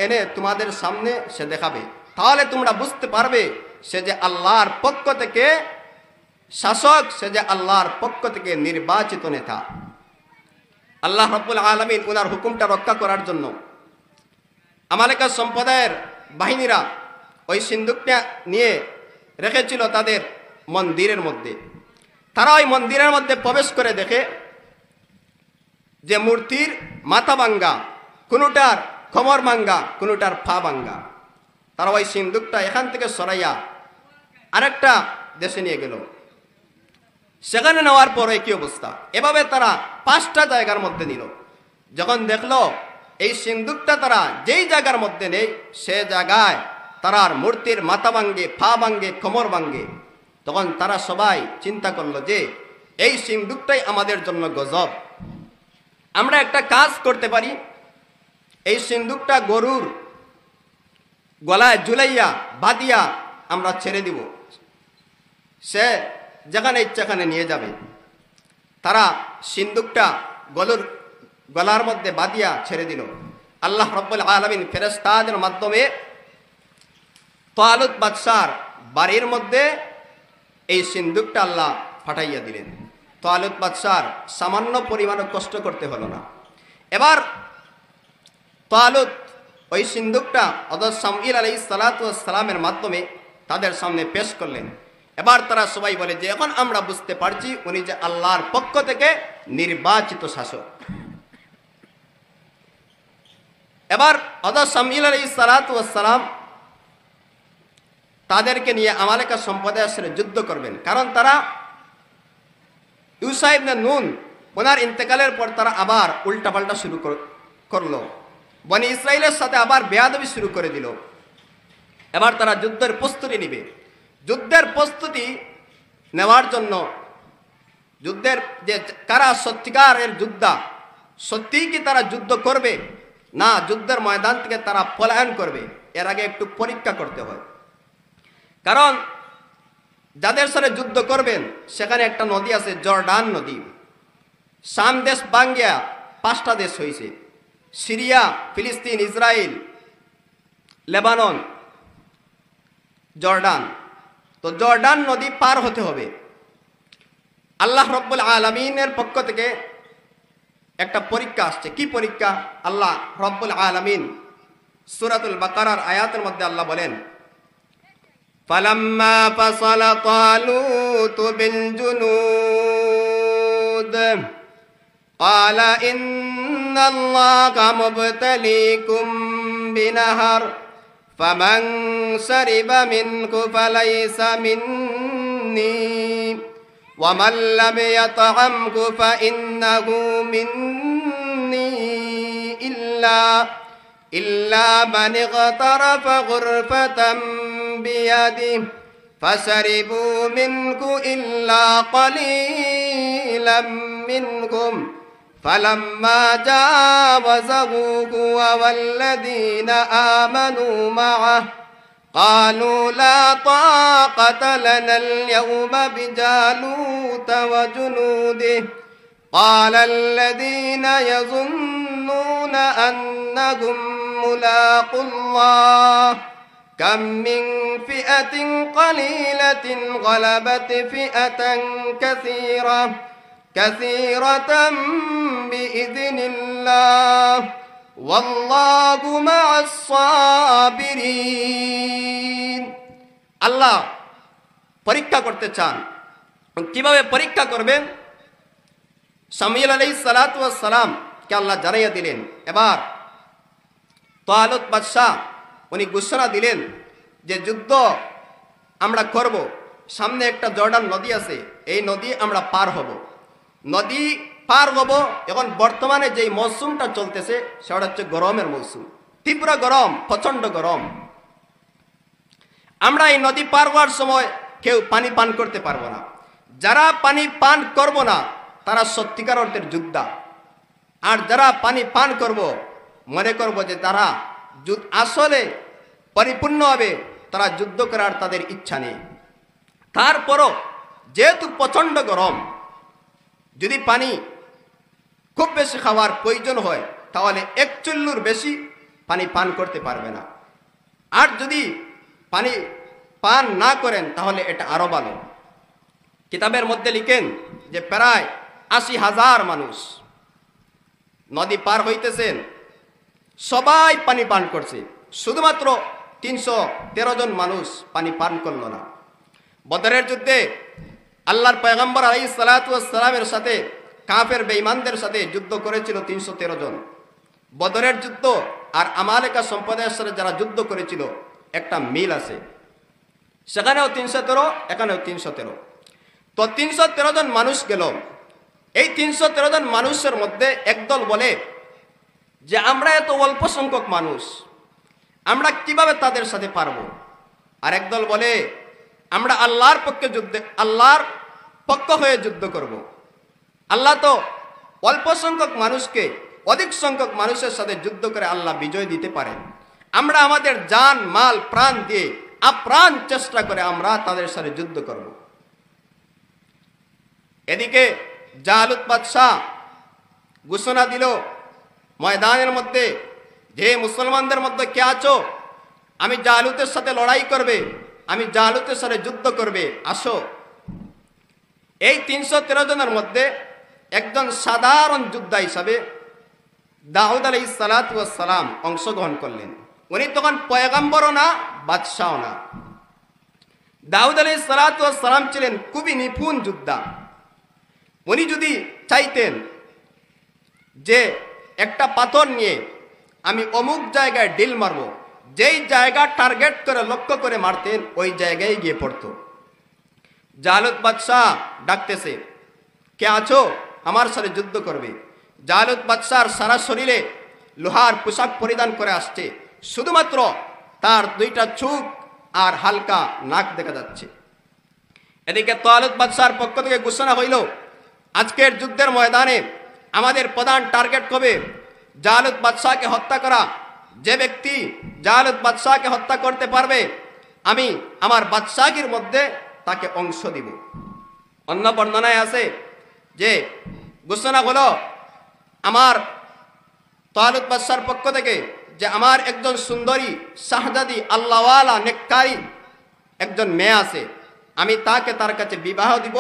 Speaker 1: এনে তোমাদের সামনে সে দেখাবে। তাহলে তোমরা বুঝতে পারবে সে যে আল্লাহর পক্ষ থেকে শাসক, সে যে আল্লাহর পক্ষ থেকে নির্বাচিত নেতা। আল্লাহ রাব্বুল আলামিন ওনার হুকুমটা রক্ষা করার জন্য আমালেকা সম্প্রদায়ের বাহিনীরা ওই সিন্দুকটা নিয়ে রেখেছিল তাদের মন্দিরের মধ্যে। তারা ওই মন্দিরের মধ্যে প্রবেশ করে দেখে যে মূর্তির মাথা ভাঙ্গা, কোনোটার কোমর ভাঙ্গা, কোনোটার পা ভাঙ্গা। তারা ওই সিন্দুকটা এখান থেকে সরাইয়া আরেকটা দেশে নিয়ে গেল। সেখানে নেওয়ার পরে কি অবস্থা, এভাবে তারা 5টা জায়গার মধ্যে নিল। যখন দেখলো এই সিন্দুকটা তারা যেই জায়গার মধ্যে নেই সে জায়গায় তারার মূর্তির মাথা ভাঙ্গে, পা ভাঙ্গে, কোমর ভাঙ্গে, তখন তারা সবাই চিন্তা করলো যে এই সিন্দুকটাই আমাদের জন্য গজব। আমরা একটা কাজ করতে পারি, এই সিন্দুকটা গরুর গলায় ঝুলাইয়া বাঁধিয়া আমরা ছেড়ে দিব, সে যেখানে ইচ্ছাখানে নিয়ে যাবে। তারা সিন্দুকটা গলার মধ্যে বাঁধিয়া ছেড়ে দিল। আল্লাহ রাব্বুল আলামিন ফেরেশতাদের মাধ্যমে তালুত বাদশার বাড়ির মধ্যে এই সিন্দুকটা আল্লাহ পাঠাইয়া দিলেন। তালুত বাদশার সামান্য পরিমাণও কষ্ট করতে হলো না। এবার তালুত ওই সিন্দুকটা হযরত শামঈল আলাইহিস সালাতু ওয়াস সালামের মাধ্যমে তাদের সামনে পেশ করলেন। এবার তারা সবাই বলে যে এখন আমরা বুঝতে পারছি উনি যে আল্লাহর পক্ষ থেকে নির্বাচিত শাসক। এবার হযরত শামঈল আলাইহিস সালাতু ওয়াস সালাম তাদেরকে নিয়ে আমালেকা সম্প্রদায়ের সাথে যুদ্ধ করবেন, কারণ তারা ইউসা ইবনে নুন ওনার ইন্তেকালের পর তারা আবার উল্টাপাল্টা শুরু করলো, বনি ইসরাইলের সাথে আবার বেয়াদবি শুরু করে দিল। এবার তারা যুদ্ধের প্রস্তুতি নিবে। যুদ্ধের প্রস্তুতি নেওয়ার জন্য যুদ্ধের যে কারা সত্যিকারের যোদ্ধা, সত্যিই কি তারা যুদ্ধ করবে না যুদ্ধের ময়দান থেকে তারা পলায়ন করবে, এর আগে একটু পরীক্ষা করতে হয়। কারণ যাদের সাথে যুদ্ধ করবেন সেখানে একটা নদী আছে, জর্ডান নদী। শাম দেশ ভাঙ্গিয়া 5টা দেশ হয়েছে, সিরিয়া, ফিলিস্তিন, ইসরায়েল, লেবানন, জর্ডান। তো জর্ডান নদী পার হতে হবে। আল্লাহ রাব্বুল আলামিনের পক্ষ থেকে একটা পরীক্ষা আসছে। কি পরীক্ষা? আল্লাহ রাব্বুল আলামিন সূরাতুল বাকারার আয়াতের মধ্যে আল্লাহ বলেন, ফালাম্মা ফাসালা তালুত বিল জুনুদ ক্বালা ইন্নাল্লাহা মুবতালিকুম বিনাহার ফামান শারিবা মিনহু ফালাইসা মিন্নী ওয়া মান লাম ইয়াতআমহু ফাইন্নাহু মিন্নী ইল্লা মান ইগতারাফা গুরফাতাম বিয়াদিহি ফাশারিবু মিনহু ইল্লা ক্বালিলাম মিনহুম فلما جاوزه هو والذين آمنوا معه قالوا لا طاقة لنا اليوم بجالوت وجنوده قال الذين يظنون أنهم ملاقو الله كم من فئة قليلة غلبت فئة كثيرة بإذن الله والله مع الصابرين আল্লাহ পরীক্ষা করতে চান। কিভাবে পরীক্ষা করবেন? শামুয়েল আলাইহিস সালাতু ওয়াস সালাম কে আল্লাহ জানাইয়া দিলেন। এবার তালুত বাদশাহ উনি ঘোষণা দিলেন যে যুদ্ধ আমরা করব, সামনে একটা জর্ডান নদী আছে, এই নদী আমরা পার হব। নদী পার হব, এখন বর্তমানে যেই মৌসুমটা চলতেছে সেটা হচ্ছে গরমের মৌসুম, তীব্র গরম, প্রচন্ড গরম। আমরা এই নদী পার হওয়ার সময় কেউ পানি পান করতে পারবো না। যারা পানি পান করব না তারা সত্যিকার অর্থের যোদ্ধা, আর যারা পানি পান করব মনে করব যে তারা আসলে পরিপূর্ণ হবে, তারা যুদ্ধ করার তাদের ইচ্ছা নেই। তারপরও যেহেতু প্রচন্ড গরম, যদি পানি খুব বেশি খাওয়ার প্রয়োজন হয় তাহলে এক চুল্লুর বেশি পানি পান করতে পারবে না, আর যদি পানি পান না করেন তাহলে এটা আরো ভালো। কিতাবের মধ্যে লিখেন যে প্রায় ৮০,০০০ মানুষ নদী পার হইতেছেন, সবাই পানি পান করছে, শুধুমাত্র ৩১৩ জন মানুষ পানি পান করল না। বদরের যুদ্ধে আল্লাহর পয়গম্বর আলাইহিস সালাতু ওয়াস সালামের সাথে কাফের বেঈমানদের সাথে যুদ্ধ করেছিল ৩১৩ জন। বদরের যুদ্ধ আর আমালেকা সম্প্রদায়ের সাথে যারা যুদ্ধ করেছিল একটা মিল আছে, সেখানেও ৩১৩, এখানেও ৩১৩। তো ৩১৩ জন মানুষ গেল। এই ৩১৩ জন মানুষের মধ্যে একদল বলে যে আমরা এত অল্প সংখ্যক মানুষ, আমরা কিভাবে তাদের সাথে পারবো। আর একদল বলে আমরা আল্লাহর পক্ষ হয়ে যুদ্ধ করব। আল্লাহ তো অল্প সংখ্যক মানুষকে অধিক সংখ্যক মানুষের সাথে যুদ্ধ করে আল্লাহ বিজয় দিতে পারেন। আমরা আমাদের জান মাল প্রাণ দিয়ে আপ্রাণ চেষ্টা করে আমরা তাদের সাথে যুদ্ধ করব। এদিকে জালুত বাদশাহ ঘোষণা দিল ময়দানের মধ্যে, যে মুসলমানদের মধ্যে কে আছো, আমি জালুতের সাথে লড়াই করবে, আমি জালুতের সাথে যুদ্ধ করবে, আসো। এই ৩১৩ জনের মধ্যে একজন সাধারণ যোদ্ধা হিসাবে দাউদ আলাইহিস সালাতু ওয়াস সালাম অংশগ্রহণ করলেন। উনি তখন পয়গম্বরও না, বাদশাও না। দাউদ আলাইহিস সালাতু ওয়াস সালাম ছিলেন খুবই নিপুণ যোদ্ধা। উনি যদি চাইতেন যে একটা পাথর নিয়ে আমি অমুক জায়গায় ডিল মারব, যেই জায়গা টার্গেট করে লক্ষ্য করে মারতেন ওই জায়গায় গিয়ে পড়ত। জালুত বাদশাহ ডাকতেছে, কে আছো আমার সাথে যুদ্ধ করবে। জালুত বাদশার সারা শরীরে লোহার পোশাক পরিধান করে আসছে, শুধুমাত্র তার দুইটা চোখ আর হালকা নাক দেখা যাচ্ছে। এদিকে তালুত বাদশার পক্ষ থেকে ঘোষণা হইল, আজকের যুদ্ধের ময়দানে আমাদের প্রধান টার্গেট হবে জালুত বাদশাকে হত্যা করা। যে ব্যক্তি জালুত বাদশাকে হত্যা করতে পারবে আমি আমার বাদশাগীর মধ্যে তাকে অংশ দিব। অন্য বর্ণনায় আছে যে ঘোষণা হলো আমার তালুত বাদশার পক্ষ থেকে যে আমার একজন সুন্দরী শাহজাদি আল্লাহওয়ালা নেককারী একজন মেয়ে আছে, আমি তাকে তার কাছে বিবাহ দিব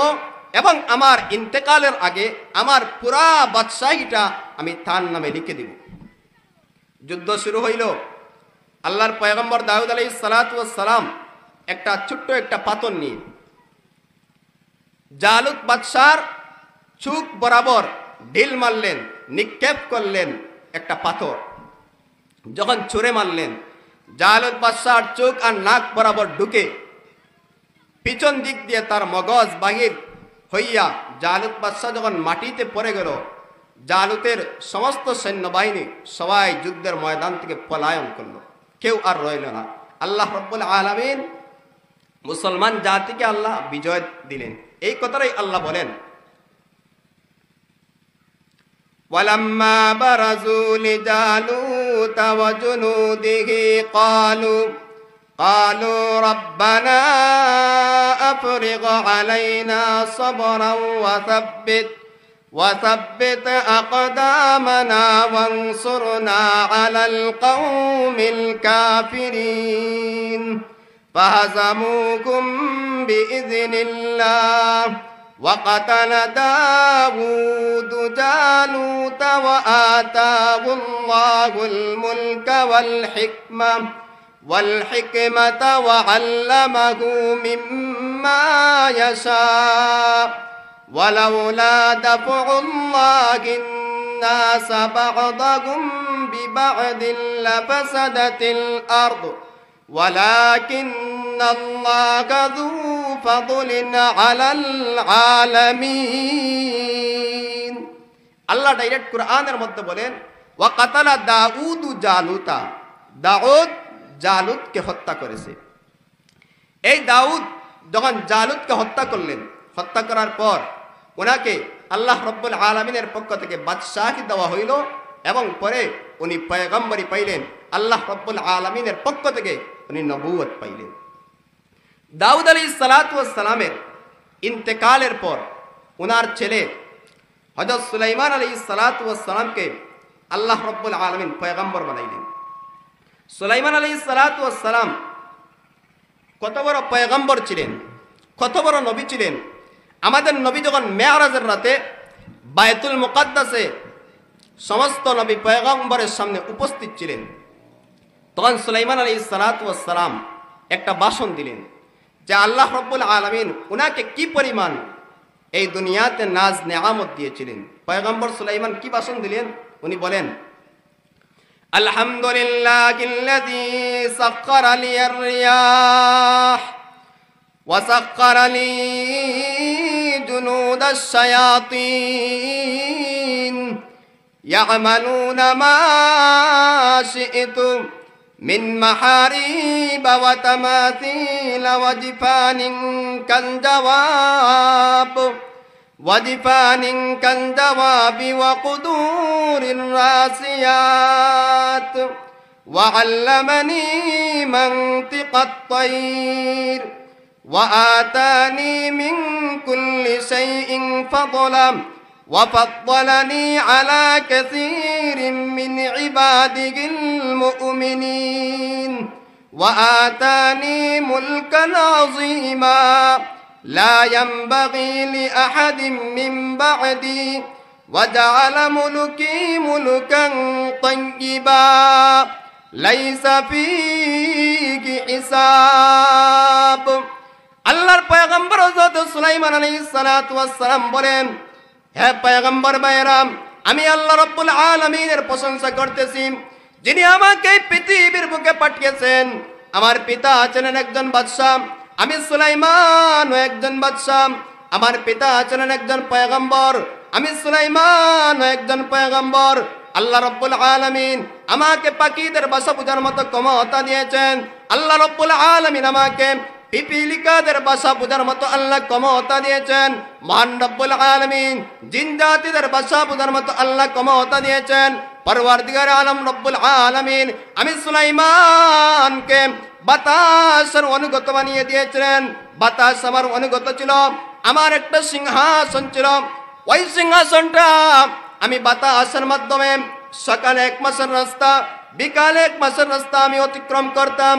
Speaker 1: এবং আমার ইন্তেকালের আগে আমার পুরা বাদশাহীটা আমি তার নামে লিখে দিব। যুদ্ধ শুরু হইল। আল্লাহর পয়গম্বর দাউদ আলাইহিস সালাতু ওয়াস সালাম একটা ছোট্ট একটা পাথর নিয়ে জালুত বাদশার চোখ বরাবর ঢিল মারলেন, নিক্ষেপ করলেন একটা পাথর। যখন ছুঁড়ে মারলেন, জালুত বাদশার চোখ আর নাক বরাবর ঢুকে পিছন দিক দিয়ে তার মগজ বাহির হইয়া জালুত বাদশাহ যখন মাটিতে পড়ে গেল, জালুতের সমস্ত সৈন্যবাহিনী সবাই যুদ্ধের ময়দান থেকে পলায়ন করলো, কেউ আর রইল না। আল্লাহ রাব্বুল আলামিন মুসলমান জাতিকে আল্লাহ বিজয় দিলেন। এই কথাটাই আল্লাহ বলেন, ওয়ালাম্মা বারাজু লিজালুত ওয়া জুনুদিহি قالوا ربنا أفرغ علينا صبرا وثبت أقدامنا وانصرنا على القوم الكافرين فهزموكم بإذن الله وقتل داود جالوت وآتاه الله الملك والحكمة وعلمه مما يشاء ولولا دفع الله الناس بعضهم ببعض لفسدت الأرض ولكن الله ذو فضل على العالمين আল্লাহ ডাইরেক্ট কোরআনের মধ্যে বলেন ওয়াকাতালা দাউদ জালুতা, দাউদ জালুতকে হত্যা করেছে। এই দাউদ যখন জালুতকে হত্যা করলেন, হত্যা করার পর ওনাকে আল্লাহ রব্বুল আলামিনের পক্ষ থেকে বাদশাহী দেওয়া হইল এবং পরে উনি পয়গম্বরী পাইলেন। আল্লাহ রব্বুল আলামিনের পক্ষ থেকে উনি নবুয়ত পাইলেন। দাউদ আলাইহিস সালাতু ওয়াস সালামের ইন্তেকালের পর ওনার ছেলে হযরত সুলাইমান আলাইহিস সালাতু ওয়াস সালামকে আল্লাহ রব্বুল আলামিন পয়গম্বর বানাইলেন। সুলাইমান আলাইহিস সালাতু ওয়াস সালাম কত বড় পয়গম্বর ছিলেন, কত বড় নবী ছিলেন। আমাদের নবী যখন মেরাজের রাতে বায়তুল মুকাদ্দাসে সমস্ত নবী পয়গম্বরের সামনে উপস্থিত ছিলেন, তখন সুলাইমান আলাইহিস সালাতু ওয়াস সালাম একটা ভাষণ দিলেন যে আল্লাহ রব্বুল আলামিন উনাকে কি পরিমাণ এই দুনিয়াতে নাজ নেয়ামত দিয়েছিলেন। পয়গম্বর সুলাইমান কি ভাষণ দিলেন? উনি বলেন আলহামদুলিল্লাহিল্লাযী সাক্কারা লিয়ার রিয়াহ ওয়া সাক্কারা লি জুনুদাশ শায়াতিন ইয়ামালুনা মা শি'তু মিন মাহারিব ওয়া তামাথিল ওয়া জিফানিন كالجواب وقدور الراسيات وعلمني منطق الطير وآتاني من كل شيء فضلا وفضلني على كثير من عباده المؤمنين وآتاني ملكا عظيما لا ينبغي لأحد من بعدي وجعل ملكي ملكا طيبا ليس فيه حساب আল্লাহর পয়গম্বর হযরত সুলাইমান আলাইহিস সালাতু ওয়াস সালাম বলেন, হে পয়গম্বর ভাইরাম, আমি আল্লাহ রাব্বুল আলামিনের প্রশংসা করতেছি যিনি আমাকে পৃথিবীর বুকে পাঠিয়েছেন। আমার পিতা ছিলেন একজন বাদশা, আমি সুলাইমান একজন বাদশা। আমার পিতা ছিলেন একজন পয়গম্বর, আমি সুলাইমান একজন পয়গম্বর। আল্লাহ রাব্বুল আলামিন আমাকে পাখিদের ভাষা বোঝার মতো ক্ষমতা দিয়েছেন। আল্লাহ রাব্বুল আলামিন আমাকে পিপিলিকাদের ভাষা বোঝার মতো আল্লাহ ক্ষমতা দিয়েছেন। মহান রব্বুল আলামিন জিন জাতিদের ভাষা বোঝার মতো আল্লাহ ক্ষমতা দিয়েছেন। পরওয়ারদিগার আলম রব্বুল আলামিন আমি সুলাইমানকে বাতাসের অনুগত বানিয়ে দিয়েছিলেন। বাতাস আমার অনুগত ছিল। আমার একটা সিংহাসন ছিল, ওই সিংহাসনটা আমি বাতাসের মাধ্যমে সকালে 1 মাসের রাস্তা, বিকালে 1 মাসের রাস্তা আমি অতিক্রম করতাম।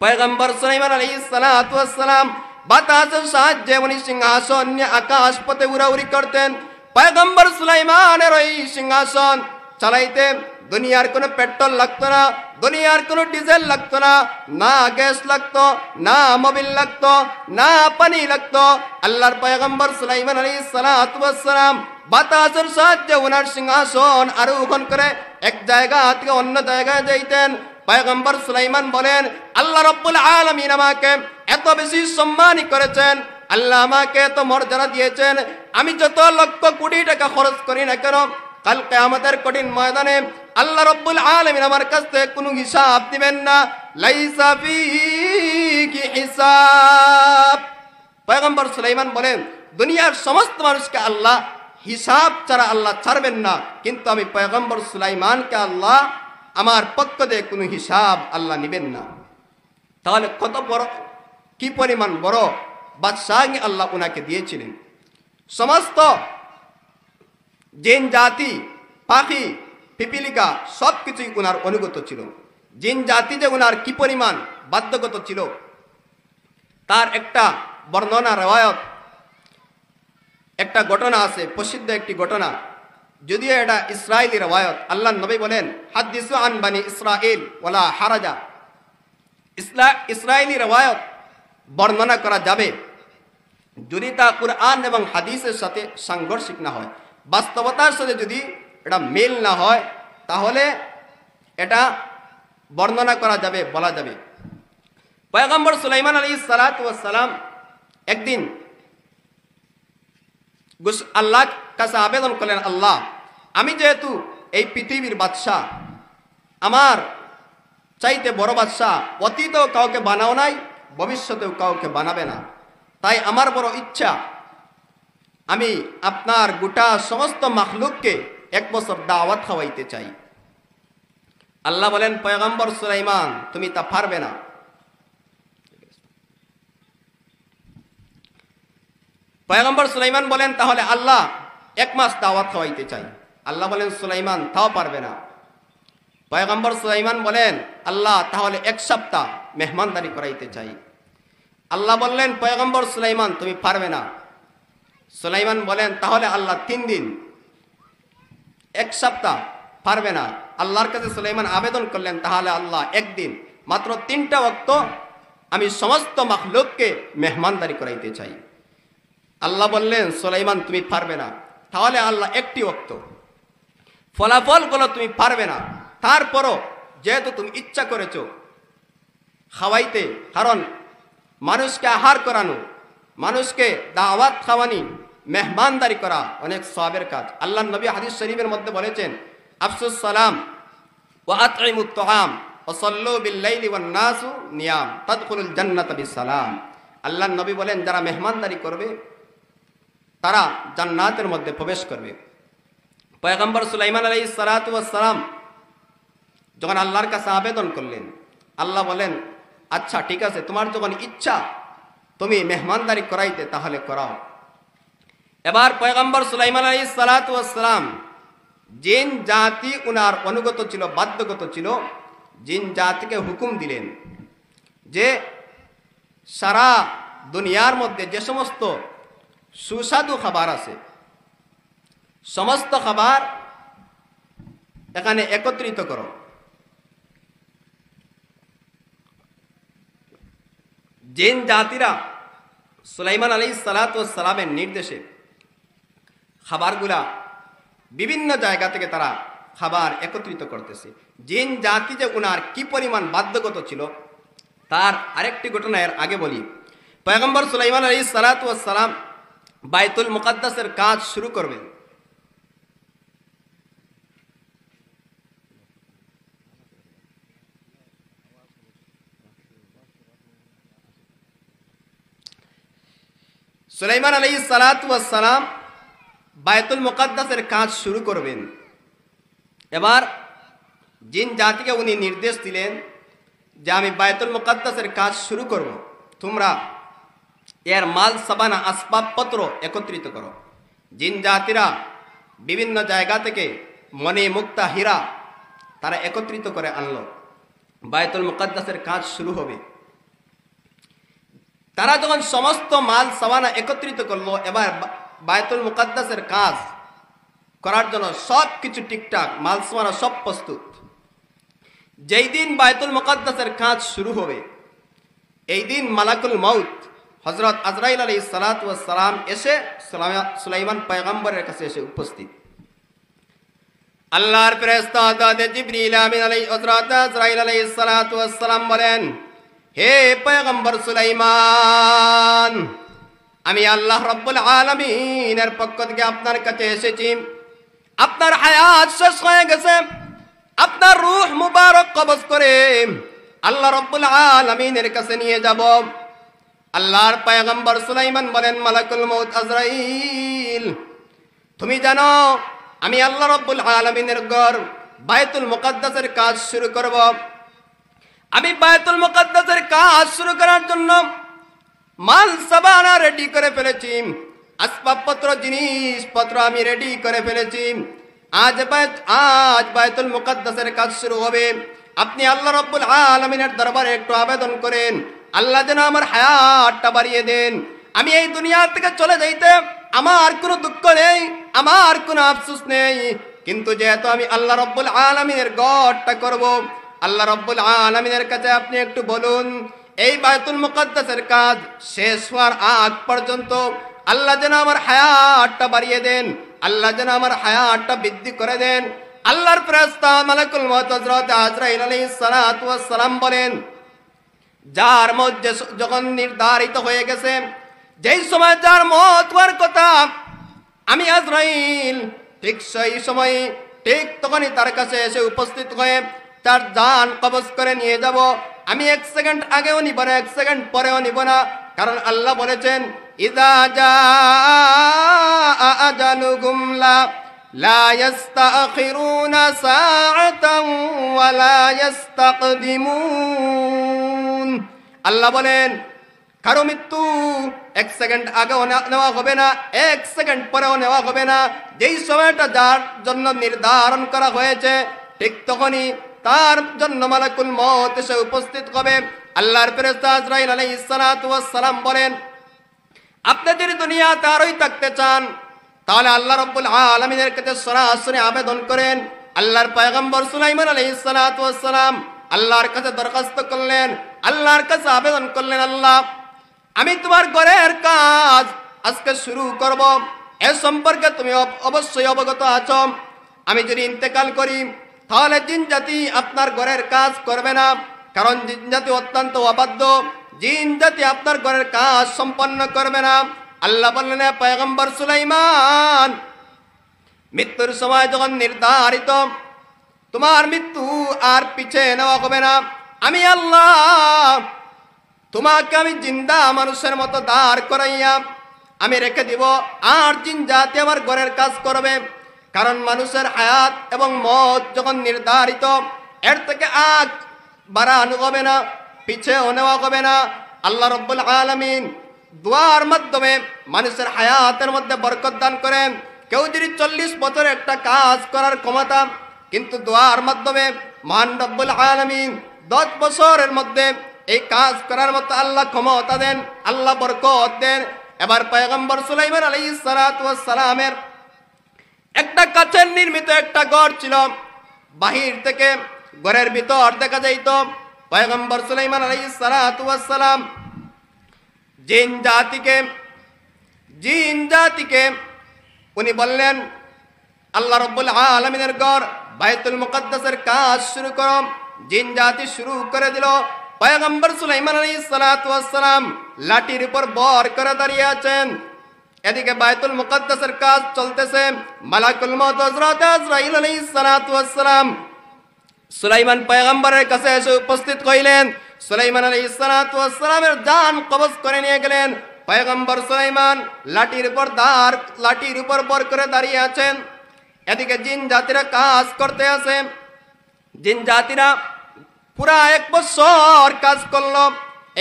Speaker 1: পয়গম্বর সুলাইমান আলাইহিস সালাতু ওয়াস সালাম বাতাসের সাহায্যে উনি সিংহাসন নিয়ে আকাশ পথে উড়াউড়ি করতেন। পয়গম্বর সুলাইমানের ওই সিংহাসন চালাইতে দুনিয়ার কোনো পেট্রোল লাগতো না, দুনিয়ার কোনো ডিজেল লাগতো না, না গ্যাস লাগতো, না মোবিল লাগতো, না পানি লাগতো। আল্লাহর পয়গম্বর সুলাইমান আলাইহিস সালাতু ওয়াস সালাম বাতাসের সাহায্যে ওনার সিংহাসন আরোহণ করে এক জায়গা থেকে অন্য জায়গায় যাইতেন। পয়গম্বর সুলাইমান বলেন, আল্লাহ রাব্বুল আলামিন আমাকে এত বেশি সম্মানিত করেছেন, আল্লাহ আমাকে এত মর্যাদা দিয়েছেন, আমি যত লক্ষ কোটি টাকা খরচ করি না কেন, কাল কিয়ামতের কঠিন ময়দানে আল্লাহ রাব্বুল আলামিন আমার কাছ থেকে কোনো হিসাব দিবেন না। লাইসা ফীহি হিসাব। পয়গম্বর সুলাইমান বলেন, দুনিয়ার সমস্ত মানুষকে আল্লাহ হিসাব ছাড়া আল্লাহ ছাড়বেন না, কিন্তু আমি পয়গম্বর সুলাইমানকে আল্লাহ আমার পক্ষ দিয়ে কোনো হিসাব আল্লাহ নেবেন না। তাহলে কত বড়, কি পরিমাণ বড় বাদশাহ আল্লাহ ওনাকে দিয়েছিলেন। সমস্ত জিন জাতি, পাখি, পিপিলিকা সব কিছুই ওনার অনুগত ছিল। জিন জাতি যে ওনার কি পরিমাণ বাধ্যগত ছিল তার একটা বর্ণনা, রেওয়ায়ত, একটা ঘটনা আছে, প্রসিদ্ধ একটি ঘটনা, যদিও এটা ইসরায়েলি রেওয়ায়ত। আল্লাহর নবী বলেন, হাদিসু আন বানি ইসরাইল ওয়ালা হারাজা। ইসরায়েলি রেওয়ায়ত বর্ণনা করা যাবে যদি তা কুরআন এবং হাদিসের সাথে সাংঘর্ষিক না হয়, বাস্তবতার সাথে যদি এটা মিল না হয়, তাহলে এটা বর্ণনা করা যাবে, বলা যাবে। পয়গম্বর সুলাইমান আলাইহিস সালাতু ওয়াস সালাম একদিন আল্লাহর কাছে আবেদন করলেন, আল্লাহ, আমি যেহেতু এই পৃথিবীর বাদশাহ, আমার চাইতে বড় বাদশাহ অতীতেও কাউকে বানাও নাই, ভবিষ্যতেও কাউকে বানাবে না, তাই আমার বড় ইচ্ছা আমি আপনার গোটা সমস্ত মাখলুককে 1 বছর দাওয়াত খাওয়াইতে চাই। আল্লাহ বলেন, পয়গম্বর সুলাইমান, তুমি তা পারবে না। পয়গম্বর সুলাইমান বলেন, তাহলে আল্লাহ 1 মাস দাওয়াত খাওয়াইতে চাই। আল্লাহ বলেন, সুলাইমান তাও পারবে না। পয়গম্বর সুলাইমান বলেন, আল্লাহ তাহলে 1 সপ্তাহ মেহমানদারি করাইতে চাই। আল্লাহ বললেন, পয়গম্বর সুলাইমান তুমি পারবে না। সুলাইমান বলেন, তাহলে আল্লাহ 3 দিন। 1 সপ্তাহ পারবে না। আল্লাহর কাছে সুলাইমান আবেদন করলেন, তাহলে আল্লাহ 1 দিন, মাত্র 3টা ওয়াক্ত আমি সমস্ত মাখলুককে মেহমানদারি করাইতে চাই। আল্লাহ বললেন, সুলাইমান তুমি পারবে না। তাহলে আল্লাহ 1টি ওয়াক্ত। ফলাফল গুলো তুমি পারবে না, তারপরও যেহেতু তুমি ইচ্ছা করেছো খাওয়াইতে, কারণ মানুষকে আহার করানো, মানুষকে দাওয়াত খাওয়ানি, মেহমানদারি করা অনেক সওয়াবের কাজ। আল্লাহ নবী হাদিস শরীফের মধ্যে বলেছেন, আফসুস সালাম ওয়া আতইমুত তুআম ওয়া সাল্লু বিল লাইলি ওয়ান নাসু নিয়াম তাদখুলুল জান্নাতা বিসালাম। আল্লাহ নবী বলেন, যারা মেহমানদারি করবে তারা জান্নাতের মধ্যে প্রবেশ করবে। পয়গম্বর সুলাইমান আলাইহিস সালাতু ওয়াস সালাম যখন আল্লাহর কাছে আবেদন করলেন, আল্লাহ বলেন, আচ্ছা ঠিক আছে, তোমার যখন ইচ্ছা তুমি মেহমানদারি করাইতে, তাহলে করাও। এবার পয়গম্বর সুলাইমান আলাইহিস সালাতু ওয়াস সালাম, জিন জাতি উনার অনুগত ছিল, বাধ্যগত ছিল, জিন জাতিকে হুকুম দিলেন যে সারা দুনিয়ার মধ্যে যে সমস্ত সুস্বাদু খাবার আছে, সমস্ত খাবার এখানে একত্রিত করো। জিন জাতিরা সুলাইমান আলাইহিস সালাতু ওয়াস সালামের নির্দেশে খাবারগুলা বিভিন্ন জায়গা থেকে তারা খাবার একত্রিত করতেছে। জিন জাতি যে উনার কি পরিমাণ বাধ্যগত ছিল তার আরেকটি ঘটনা এর আগে বলি। পয়গম্বর সুলাইমান আলাইহিস সালাতু ওয়াস সালাম বাইতুল মুকাদ্দাসের কাজ শুরু করবেন। সুলাইমান আলাইহিস সালাতু ওয়াস সালাম বাইতুল মুকাদ্দাসের কাজ শুরু করবেন। এবার জিন জাতিকে উনি নির্দেশ দিলেন যে আমি বাইতুল মুকাদ্দাসের কাজ শুরু করব, তোমরা এর মাল সাবানা আসবাবপত্র একত্রিত করো। জিন জাতিরা বিভিন্ন জায়গা থেকে মণি মুক্তা হীরা তারা একত্রিত করে আনলো। বাইতুল মুকাদ্দাসের কাজ শুরু হবে। তারা যখন সমস্ত মাল সাবানা একত্রিত করলো, এবার বাইতুল মুকাদ্দাসের কাজ করার জন্য সব কিছু ঠিকঠাক, মাল সাবানা সব প্রস্তুত। যেই দিন বাইতুল মুকাদ্দাসের কাজ শুরু হবে, এই দিন মালাকুল মউত হযরত আজরাইল আলাইহিস সালাতু ওয়াস সালাম এসে সুলাইমান পয়গম্বরের কাছে এসে উপস্থিত। আল্লাহর ফেরেশতা হযরত জিবরিল আমিন আলাইহিস হযরত আজরাইল আলাইহিস সালাতু ওয়াস সালাম বলেন, হে পয়গম্বর সুলাইমান, আমি আল্লাহ রাব্বুল আলামিনের পক্ষ থেকে আপনার কাছে এসেছি। আপনার হায়াত শেষ হয়ে গেছে, আপনার রূহ মুবারক কবজ করে আল্লাহ রাব্বুল আলামিনের কাছে নিয়ে যাব। আল্লাহর পয়গম্বর সুলাইমান বলেন, মালাকুল মউত আজরাইল, তুমি জানো আমি আল্লাহ রাব্বুল আলামিনের ঘর বায়তুল মুকাদ্দাসের কাজ শুরু করব। আমি বায়তুল মুকাদ্দাসের কাজ শুরু করার জন্য মাল সাবানা রেডি করে ফেলেছি, আসবাবপত্র জিনিসপত্র আমি রেডি করে ফেলেছি। আজ বায়তুল মুকাদ্দাসের কাজ শুরু হবে। আপনি আল্লাহ রাব্বুল আলামিনের দরবারে একটু আবেদন করেন, আল্লাহ যেন আমার হায়াতটা বাড়িয়ে দেন। আমি এই দুনিয়া থেকে চলে যাইতে আমার কোনো দুঃখ নেই, আমার কোনো আফসোস নেই, কিন্তু যেহেতু আমি আল্লাহ রাব্বুল আলামিনের ঘরটা করব, আল্লাহ রাব্বুল আলামিনের কাছে আপনি একটু বলুন এই বায়তুল মুকাদ্দাসের কাজ শেষ হওয়ার আগ পর্যন্ত আল্লাহ যেন আমার হায়াতটা বাড়িয়ে দেন, আল্লাহ যেন আমার হায়াতটা বৃদ্ধি করে দেন। আল্লাহর ফেরেশতা মালাকুল মউত হযরত আজরাইল আলাইহিস সালাতু ওয়াস সালাম বলেন, যার মত যখন নির্ধারিত হয়ে গেছে, যেই সময় যার মত হওয়ার কথা, আমি আজরাইল ঠিক সেই সময় ঠিক তখনই তার কাছে এসে উপস্থিত হয়ে তার জান কবজ করে নিয়ে যাব। আমি 1 সেকেন্ড আগেও নিব না, 1 সেকেন্ড পরেও নিব না, কারণ আল্লাহ বলেছেন ইযা জাআ আজালুহুম লা ইস্তাখিরুনা সাআতান ওয়া লা ইস্তাকদিমুন। আল্লাহ বলেন কারো মৃত্যু 1 সেকেন্ড আগেও নেওয়া হবে না, 1 সেকেন্ড পরেও নেওয়া হবে না। যেই সময়টা যার জন্য নির্ধারণ করা হয়েছে ঠিক তখনই তার জন্য মালাকুল মউত এসে উপস্থিত হবে। আল্লাহর ফেরেশতা আজরাইল আলাইহিস সালাতু ওয়াস সালাম বলেন, আপনি যদি দুনিয়াতে আরই থাকতে চান তাহলে আল্লাহ রাব্বুল আলামিনের কাছে সরাসরি আবেদন করেন। আল্লাহর পয়গম্বর সুলাইমান আলাইহিস সালাতু ওয়াস সালাম আল্লাহর কাছে দরখাস্ত করলেন, আল্লাহর কাছে আবেদন করলেন, আল্লাহ আমি তোমার ঘরের কাজ আজকে শুরু করব, এ সম্পর্কে তুমি অবশ্যই অবগত আছো। আমি যদি ইন্তেকাল করি তাহলে জিন জাতি আপনার ঘরের কাজ করবে না, কারণ জিন জাতি অত্যন্ত অবাধ্য, জিন জাতি আপনার ঘরের কাজ সম্পন্ন করবে না। আল্লাহ বললেন, পয়গম্বর সুলাইমান মৃত্যুর সময় যখন নির্ধারিত, তোমার মৃত্যু আর পিছে নেওয়া হবে না। আমি আল্লাহ তোমাকে আমি জিন্দা মানুষের মতো দাঁড় করাইয়া আমি রেখে দিব, আর জিন জাতি আমার ঘরের কাজ করবে। কারণ মানুষের হায়াত এবং মত যখন নির্ধারিত, এর থেকে আগ বাড়ানো হবে না, পিছেও নেওয়া হবে না। আল্লাহ রাব্বুল আলামিন দোয়ার মাধ্যমে মানুষের হায়াতের মধ্যে বরকত দান করেন। কেউ যদি 40 বছর একটা কাজ করার ক্ষমতা, কিন্তু দোয়ার মাধ্যমে মহান রব্বুল আলামিন 10 বছরের মধ্যে এই কাজ করার মতো আল্লাহ ক্ষমতা দেন, আল্লাহ বরকত দেন। এবার পয়গম্বর সুলাইমান আলাইহিস সালাতু ওয়াস সালামের একটা কাঠের নির্মিত একটা ঘর ছিল। বাহির থেকে ঘরের ভিতর দেখা যাইত। পয়গম্বর সুলাইমান আলাইহিস সালাতু ওয়াস সালাম জিন জাতিকে উনি বললেন, আল্লাহ রাব্বুল আলামিনের ঘর বায়তুল মুকাদ্দাসের কাজ শুরু করো। জিন জাতি শুরু করে দিল। পয়গম্বর সুলাইমান আলাইহিস সালাতু ওয়াস সালাম লাঠির উপর বর করে দাঁড়িয়ে আছেন। এদিকে বায়তুল মুকাদ্দাসের কাজ চলতেছে। মালাকুল মউত হযরত আজরাইল আলাইহিস সালাতু ওয়াস সালাম সুলাইমান পয়গম্বরের কাছে এসে উপস্থিত হইলেন। সুলাইমান আলাইহিস সালাতু ওয়াস সালামের জান কবজ করে নিয়ে গেলেন। পয়গম্বর সুলাইমান লাঠির উপর বর করে দাঁড়িয়ে আছেন। এদিকে জিন জাতিরা কাজ করতে আছে। জিন জাতিরা পুরা 1 বছর কাজ করলো।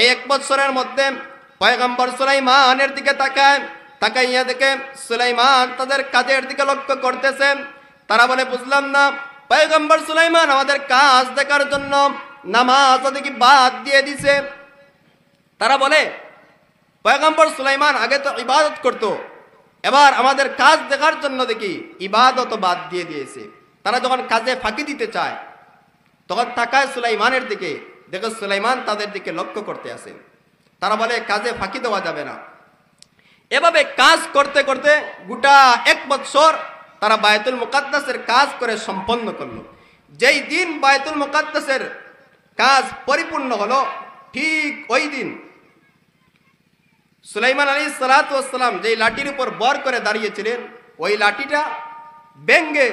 Speaker 1: এই 1 বছরের মধ্যে পয়গম্বর সুলাইমানের দিকে তাকাইয়া দেখে সুলাইমান তাদের কাজের দিকে লক্ষ্য করতেছে। তারা বলে, বুঝলাম না, পয়গম্বর সুলাইমান আমাদের কাজ দেখার জন্য নামাজ দেখি বাদ দিয়ে দিছে। তারা বলে, পয়গম্বর সুলাইমান আগে তো ইবাদত করতো, এবার আমাদের কাজ দেখার জন্য দেখি ইবাদত বাদ দিয়ে দিয়েছে। তারা যখন কাজে ফাঁকি দিতে চায় তখন তাকায় সুলাইমানের দিকে, দেখো সুলাইমান তাদের দিকে লক্ষ্য করতে আসে। তারা বলে, কাজে ফাঁকি দেওয়া যাবে না। এভাবে কাজ করতে করতে গোটা 1 বছর তারা বায়তুল মুকাদ্দাসের কাজ করে সম্পন্ন করলো। যেই দিন বায়তুল মুকাদ্দাসের কাজ পরিপূর্ণ হলো, ঠিক ওই দিন সুলাইমান আলাইহিস সালাতু ওয়াস সালাম যেই লাঠির উপর বর করে দাঁড়িয়েছিলেন, ওই লাঠিটা ভেঙে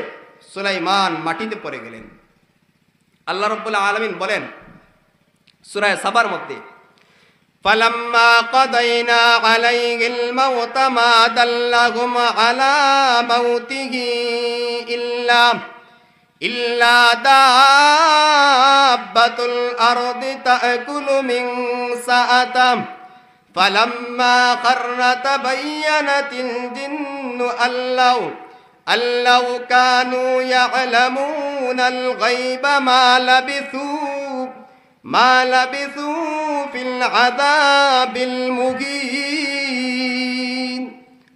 Speaker 1: সুলাইমান মাটিতে পড়ে গেলেন। আল্লাহ রাব্বুল আলামিন বলেন সূরা সাবার মধ্যে, فلما قضينا عليه الموت ما دلهم على موته إلا دابة الأرض تأكل من سأته فلما خر تبينت الجن أن لو كانوا يعلمون الغيب ما لبثوا في العذاب المهين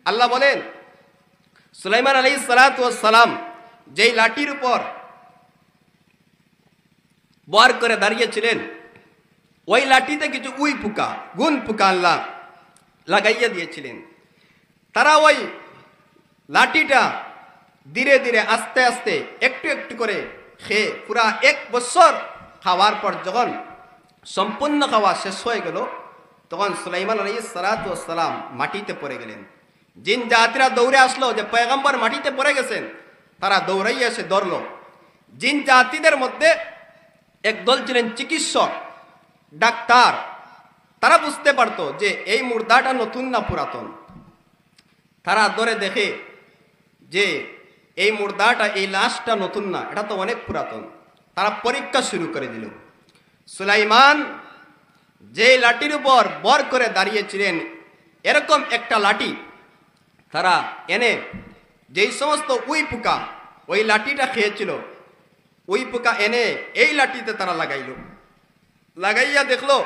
Speaker 1: আল্লাহ বলেন সুলাইমান আলাইহিস সালাতু ওয়াস সালাম যেই লাঠির উপর বর করে দাঁড়িয়েছিলেন ওই লাঠিতে কিছু গুণ পোকা আল্লাহ লাগাইয়া দিয়েছিলেন। তারা ওই লাঠিটা ধীরে ধীরে আস্তে আস্তে একটু একটু করে খেয়ে পুরা 1 বছর খাওয়ার পর যখন সম্পূর্ণ খাওয়া শেষ হয়ে গেল তখন সুলাইমান আলাইহিস সালাতু ওয়াস সালাম মাটিতে পড়ে গেলেন। জিন জাতিরা দৌড়ে আসলো যে পয়গম্বর মাটিতে পড়ে গেছেন। তারা দৌড়াইয়া এসে ধরল। জিন জাতিদের মধ্যে এক দল ছিলেন চিকিৎসক, ডাক্তার। তারা বুঝতে পারতো যে এই মুর্দাটা নতুন না পুরাতন। তারা ধরে দেখে যে এই মুর্দাটা, এই লাশটা নতুন না, এটা তো অনেক পুরাতন। তারা পরীক্ষা শুরু করে দিল। সুলাইমান যে লাঠির উপর বর করে দাঁড়িয়েছিলেন এরকম একটা লাঠি তারা এনে যেই সমস্ত পোকা ওই লাঠিটা খেয়েছিল ওই পোকা এনে এই লাঠিতে তারা লাগাইয়া দেখলো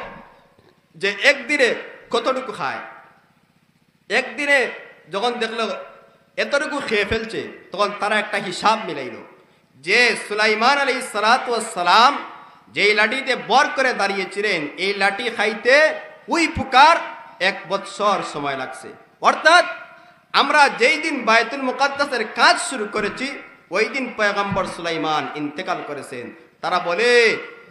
Speaker 1: যে একদিনে কতটুকু খায়। একদিনে যখন দেখলো এতটুকু খেয়ে ফেলছে তখন তারা একটা হিসাব মিলাইল যে সুলাইমান আলাইহিস সালাতু ওয়াস সালাম যেই লাঠিতে বর করে দাঁড়িয়েছিলেন এই লাঠি খাইতে ওই পোকার 1 বছর সময় লাগছে। অর্থাৎ আমরা যেই দিন বায়তুল মুকাদ্দাসের কাজ শুরু করেছি ওই দিন পয়গম্বর সুলাইমান ইন্তেকাল করেছেন। তারা বলে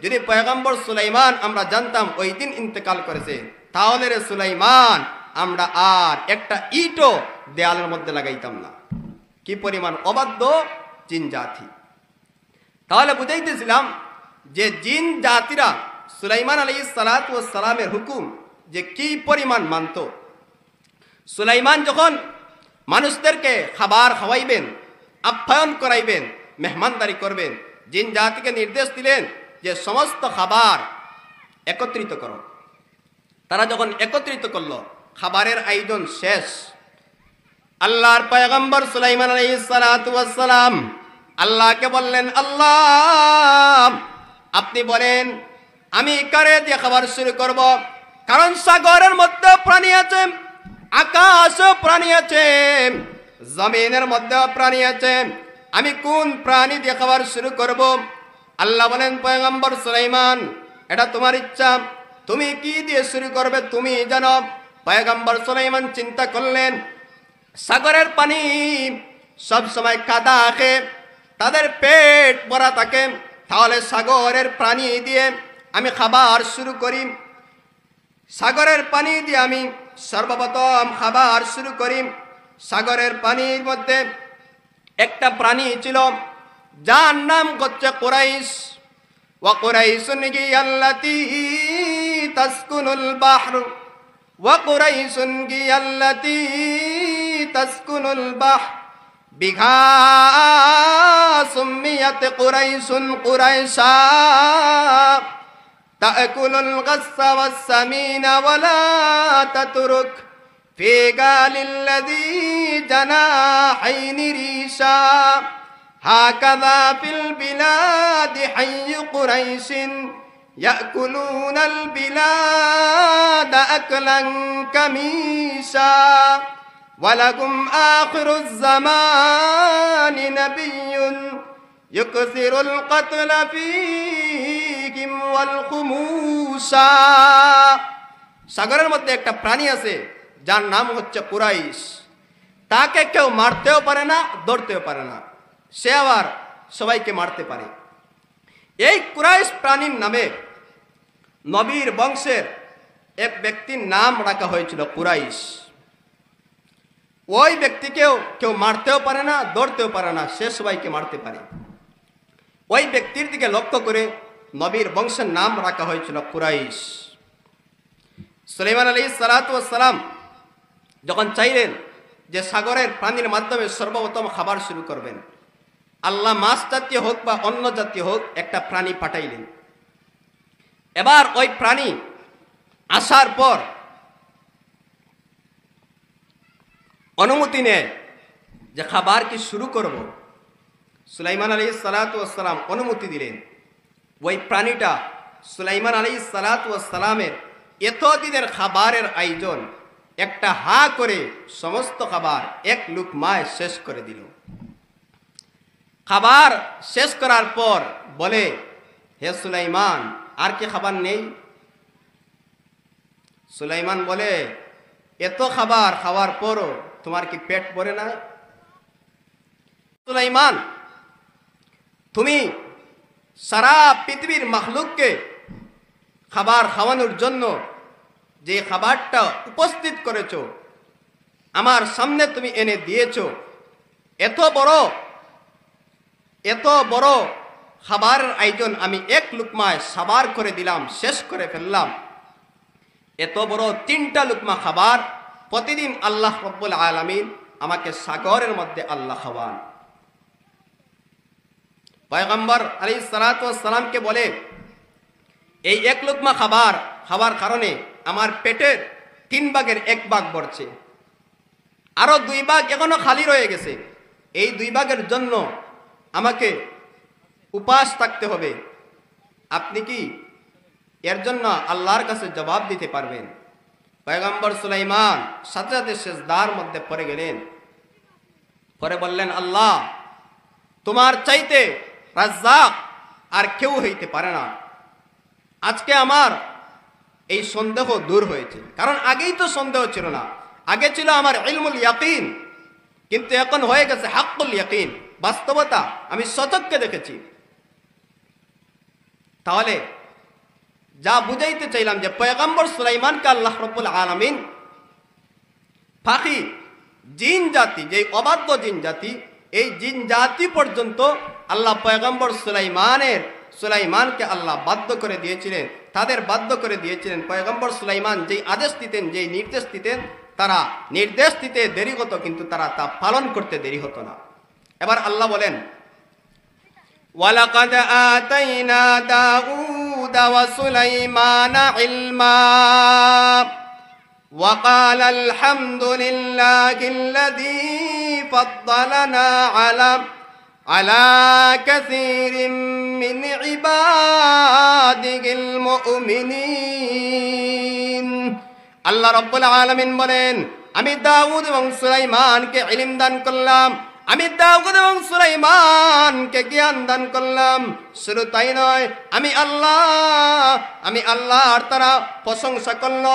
Speaker 1: যদি পয়গম্বর সুলাইমান আমরা জানতাম ওই দিন ইন্তেকাল করেছে তাহলে রে সুলাইমান আমরা আর একটা ইটও দেয়ালের মধ্যে লাগাইতাম না। কি পরিমাণ অবাধ্য জিন জাতি। তাহলে বুঝাইতেছিলাম যে জিন জাতিরা সুলাইমান আলাইহিস সালাতু ওয়াস সালামের হুকুম যে কি পরিমাণ মানত। সুলাইমান যখন মানুষদেরকে খাবার খাওয়াইবেন, আপ্যায়ন করাইবেন, মেহমানদারি করবেন, জিন জাতিকে নির্দেশ দিলেন যে সমস্ত খাবার একত্রিত করো। তারা যখন একত্রিত করলো খাবারের আয়োজন শেষ। আল্লাহর পয়গম্বর সুলাইমান আলাইহিস সালাতু ওয়াস সালাম আল্লাহকে বললেন, আল্লাহ আপনি বলেন আমি কারে দিয়ে খাবার শুরু করব? কারণ সাগরের মধ্যে প্রাণী আছে, আকাশে প্রাণী আছে, জমিনের মধ্যে প্রাণী আছে, আমি কোন প্রাণী দিয়ে খাবার শুরু করব? আল্লাহ বলেন, পয়গম্বর সুলাইমান এটা তোমার ইচ্ছা, তুমি কি দিয়ে শুরু করবে তুমি জানো। পয়গম্বর সুলাইমান চিন্তা করলেন সাগরের পানি সব সময় কাদা আঁকে, তাদের পেট ভরা থাকে, তাহলে সাগরের পানি দিয়ে আমি খাবার শুরু করি। সাগরের পানি দিয়ে আমি সর্বপ্রথম খাবার শুরু করি। সাগরের পানির মধ্যে একটা প্রাণী ছিল যার নাম হচ্ছে কুরাইশ। ওয়া কুরাইশুন গিয়াল্লাতী তাসকুনুল বাহর, ওয়া কুরাইশুন গিয়াল্লাতী তাসকুনুল বাহর বিঘা সুম্মিয়াত কুরাইশুন কুরাইশা তাকুলুল গাসসা ওয়াস সামিনা ওয়ালা তাতরুক ফি গালিল্লাযী জানাহাইনি রিশা হাকাযা ফিল বিলাদি হাইয়্যু কুরাইশিন ইয়াকুলুনাল বিলাদা আকলান কামিশা ওয়ালাকুম আখিরুজ জামানি নাবিয়্যুন ইউকসিরুল কতলা ফীহিম ওয়াল খুমুসা। সাগরের মধ্যে একটা প্রাণী আছে যার নাম হচ্ছে কুরাইশ। তাকে কেউ মারতেও পারে না, ধরতেও পারে না, সে আবার সবাইকে মারতে পারে। এই কুরাইশ প্রাণীর নামে নবীর বংশের এক ব্যক্তির নাম রাখা হয়েছিল কুরাইশ। ওই ব্যক্তিকেও কেউ মারতেও পারে না, ধরতেও পারে না, সে সবাইকে মারতে পারে। ওই ব্যক্তির দিকে লক্ষ্য করে নবীর বংশের নাম রাখা হয়েছিল কুরাইশ। সুলাইমান আলাইহিস সালাতু ওয়াস সালাম যখন চাইলেন যে সাগরের প্রাণীর মাধ্যমে সর্বপ্রথম খাবার শুরু করবেন, আল্লাহ মাছ জাতীয় হোক বা অন্য জাতীয় হোক একটা প্রাণী পাঠাইলেন। এবার ওই প্রাণী আসার পর অনুমতি নেয় যে খাবার কি শুরু করব। সুলাইমান আলাইহিস সালাতু ওয়াস সালাম অনুমতি দিলেন। ওই প্রাণীটা সুলাইমান আলাইহিস সালাতু ওয়াস সালামের এতদিনের খাবারের আয়োজন একটা হা করে সমস্ত খাবার এক লুকমায় শেষ করে দিল। খাবার শেষ করার পর বলে, হে সুলাইমান, আর কি খাবার নেই? সুলাইমান বলে, এত খাবার খাওয়ার পরও তোমার কি পেট ভরে না? সুলাইমান, তুমি সারা পৃথিবীর মাখলুককে খাবার খাওয়ানোর জন্য যে খাবারটা উপস্থিত করেছো, আমার সামনে তুমি এনে দিয়েছো, এত বড় খাবারের আয়োজন আমি এক লুকমায় সাবার করে দিলাম, শেষ করে ফেললাম। এত বড় 3টা লুকমা খাবার প্রতিদিন আল্লাহ রাব্বুল আলামিন আমাকে সাগরের মধ্যে আল্লাহ খাওয়ান। পয়গম্বর আলাইহিস সালাতু ওয়াস সালামকে বলে, এই এক লুকমা খাবার খাওয়ার কারণে আমার পেটের 3 ভাগের 1 ভাগ ভরছে, আরো 2 ভাগ এখনো খালি রয়ে গেছে। এই 2 ভাগের জন্য আমাকে উপাস থাকতে হবে। আপনি কি এর জন্য আল্লাহর কাছে জবাব দিতে পারবেন? পয়গম্বর সুলাইমান সাথে সাথে সিজদার মধ্যে পড়ে গেলেন। পরে বললেন, আল্লাহ, তোমার চাইতে রাজ্জাক আর কেউ হইতে পারে না। আজকে আমার এই সন্দেহ দূর হয়েছে, কারণ আগেই তো সন্দেহ ছিল না। আগে ছিল আমার ইলমুল ইয়াকিন, কিন্তু এখন হয়ে গেছে হাক্কুল ইয়াকিন, বাস্তবতা আমি সচক্ষে দেখেছি। তাহলে যা বুঝাইতে চাইলাম যে পয়গম্বর সুলাইমানকে আল্লাহ রাব্বুল আলামিন পাখি জিন জাতি, যে অবাধ্য জিন জাতি, এই জিন জাতি পর্যন্ত আল্লাহ পয়গম্বর সুলাইমানকে আল্লাহ বাধ্য করে দিয়েছিলেন, তাদের বাধ্য করে দিয়েছিলেন। পয়গম্বর সুলাইমান যেই আদেশ দিতেন, যেই নির্দেশ দিতেন, তারা নির্দেশ দিতে দেরি হতো, কিন্তু তারা তা পালন করতে দেরি হতো না। এবার আল্লাহ বলেন, ওয়ালাকাদ আতাইনা দাউদা ওয়া সুলাইমানা ইলমা ওয়া ক্বালা আলহামদুলিল্লাহিল্লাযী ফাদ্দালানা আলা কাসীরিম মিন ইবাদিহিল মুমিনিন। আল্লাহ রাব্বুল আলামিন বলেন, আমি দাউদ এবং সুলাইমানকে ইলম দান করলাম, আমি দাউদ এবং সুলাইমানকে জ্ঞান দান করলাম। শুধু তাই নয়, আমি আল্লাহর তারা প্রশংসা করল,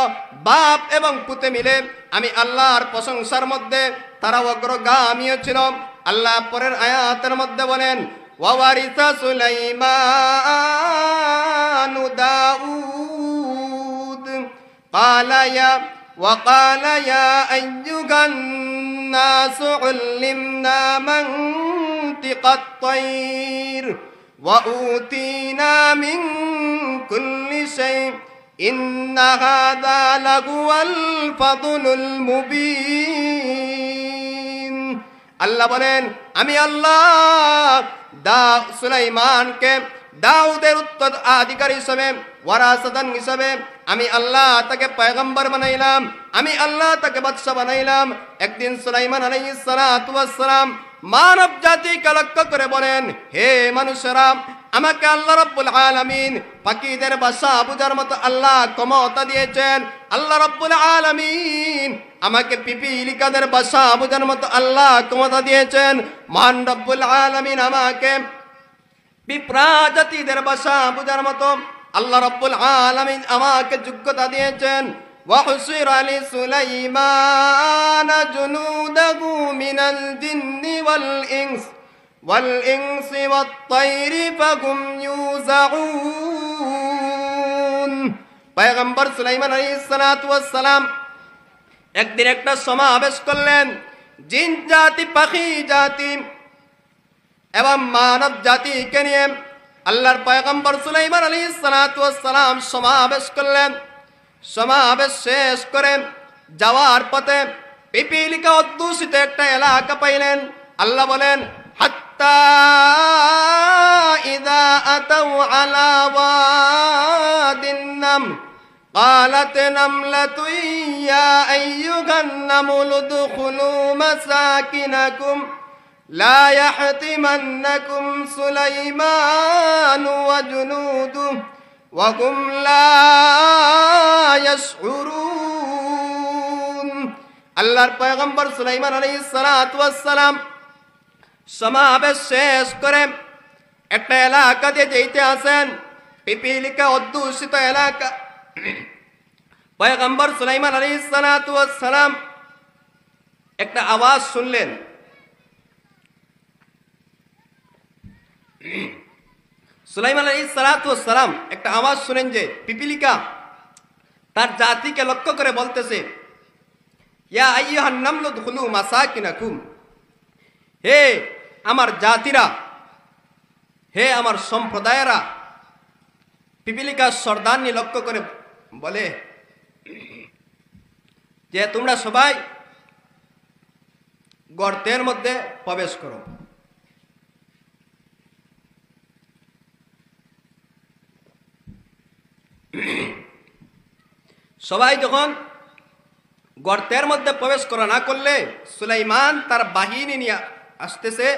Speaker 1: বাপ এবং পুতে মিলে আমি আল্লাহর প্রশংসার মধ্যে তারা অগ্রগামীও ছিল। আল্লাহ পরের আয়াতের মধ্যে বলেন, ওয়ারিসা সুলাইমানু দাউদ وقال يا أيها الناس علمنا منطق الطير وأوتينا من كل شيء إن هذا لهو الفضل المبين। আল্লাহ বলেন, আমি আল্লাহ সুলাইমানকে দাউদের উত্তরাধিকারী হিসেবে, ওয়ারাসাতান হিসেবে আমি আল্লাহ তাকে পয়গম্বর বানাইলাম, আমি আল্লাহ তাকে বাদশা বানাইলাম। একদিন সুলাইমান আলাইহিস সালাতু ওয়াস সালাম মানব জাতিকে লক্ষ্য করে বলেন, হে মানুষেরা, আমাকে আল্লাহ রাব্বুল আলামিন পাখিদের ভাষা বোঝার মতো আল্লাহ ক্ষমতা দিয়েছেন। আল্লাহ রাব্বুল আলামিন আমাকে পিপিলিকাদের ভাষা বোঝার মতো আল্লাহ ক্ষমতা দিয়েছেন। মহান রাব্বুল আলামিন আমাকে পিঁপড়া জাতিদের ভাষা বোঝার মতো আল্লাহ রাব্বুল আলামিন আমাকে যোগ্যতা দিয়েছেন। وحشر لسليمان جنوده من الجن والإنس والطير فهم يوزعون। পয়গম্বর সুলাইমান আলাইহিস সালাতু ওয়াস সালাম একদিন একটা সমাবেশ করলেন, জিন জাতি, পাখি জাতি এবং মানব জাতিকে নিয়ে আল্লাহর পয়গম্বর সুলাইমান আলাইহিস সালাতু ওয়াস সালাম সমাবেশ করলেন। সমাবেশ শেষ করে যাওয়ার পথে পিপিলিকা অধ্যুষিত একটা এলাকা পাইলেন। আল্লাহ বলেন, হাত্তা ইযা আতাউ আলা ওয়াদিন নাম قالت نملة يا أيها النمل ادخلوا مساكنكم لا يحطمنكم سليمان وجنوده وهم لا يشعرون। আল্লাহর পয়গম্বর সুলাইমান আলাইহিস সালাতু ওয়াস সালাম সমাবেশ শেষ করে একটা এলাকা দিয়ে যেতে আসেন, পিপিলিকা অধ্যুষিত এলাকা। পয়গম্বর সুলাইমান আলাইহিস সালাতু ওয়াস সালাম একটা আওয়াজ শুনলেন। সুলাইমান আলাইহিস সালাতু ওয়াস সালাম একটা আওয়াজ শুনেন যে পিপিলিকা তার জাতিকে লক্ষ্য করে বলতেছে, ইয়া আইয়ুহান নামলু দুখুলু মাসাকিনাকুম, হে আমার জাতিরা, হে আমার সম্প্রদায়েরা। পিপিলিকা সর্দারনি লক্ষ্য করে বলে যে তোমরা সবাই গর্তের মধ্যে প্রবেশ করো। সবাই যখন গর্তের মধ্যে প্রবেশ করা না করলে সুলাইমান তার বাহিনী নিয়ে আসতেছে।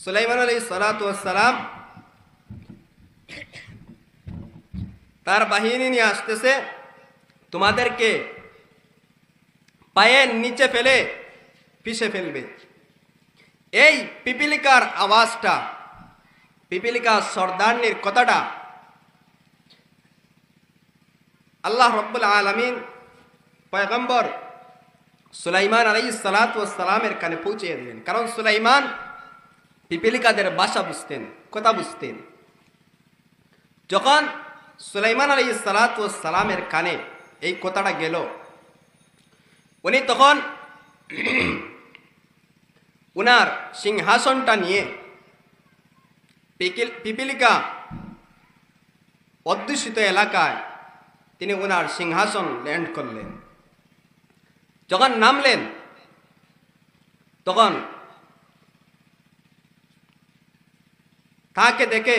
Speaker 1: সুলাইমান আলাইহিস সালাতু ওয়াস সালাম তার বাহিনী নিয়ে আসতেছে, তোমাদেরকে পায়ের নিচে ফেলে পিষে ফেলবে। এই পিপিলিকার আওয়াজটা, পিপিলিকা সর্দারনির কথাটা আল্লাহ রাব্বুল আলামিন পয়গম্বর সুলাইমান আলাইহিস সালাতু ওয়াস সালামের কানে পৌঁছে দিলেন। কারণ সুলাইমান পিপিলিকাদের ভাষা বুঝতেন, কথা বুঝতেন। যখন সুলাইমান আলাইহিস সালাতু ওয়াস সালামের কানে এই কথাটা গেল, উনি তখন উনার সিংহাসনটা নিয়ে পিপিলিকা অধ্যুষিত এলাকায় তিনি উনার সিংহাসন ল্যান্ড করলেন। যখন নামলেন তখন তাকে দেখে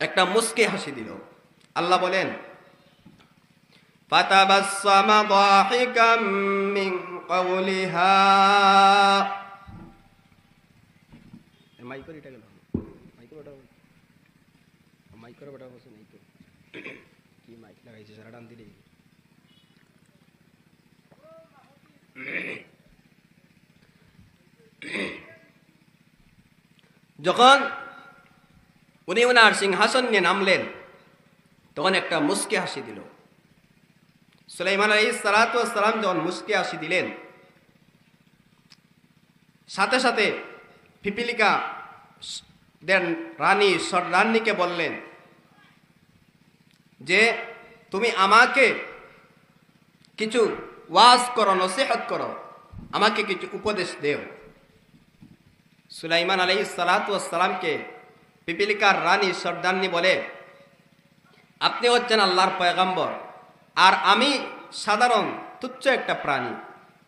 Speaker 1: একটা মুস্কি হাসি দিল। আল্লাহ বলেন, ফাতাবাসসামা দাহিকাম মিন কওলিহা। মাইকর এটা গেল, মাইকর ওটা, মাইকর ওটা বসে নাই তো, কি মাইক লাগাইছে সারা টান দিলে। যখন উনি ওনার সিংহাসন নিয়ে নামলেন তখন একটা মুস্কি হাসি দিল। সুলাইমান আলাইহিস সালাতু ওয়াস সালাম যখন মুস্কি হাসি দিলেন, সাথে সাথে পিপিলিকা রানী সর্দারনিকে বললেন যে তুমি আমাকে কিছু ওয়াজ করো, নসিহত করো, আমাকে কিছু উপদেশ দেও। সুলাইমান আলাইহিস সালাতু ওয়াস সালামকে পিপিলিকার রানী সর্দারনি বলে, আপনি হচ্ছেন আল্লাহর পয়গম্বর আর আমি সাধারণ তুচ্ছ একটা প্রাণী,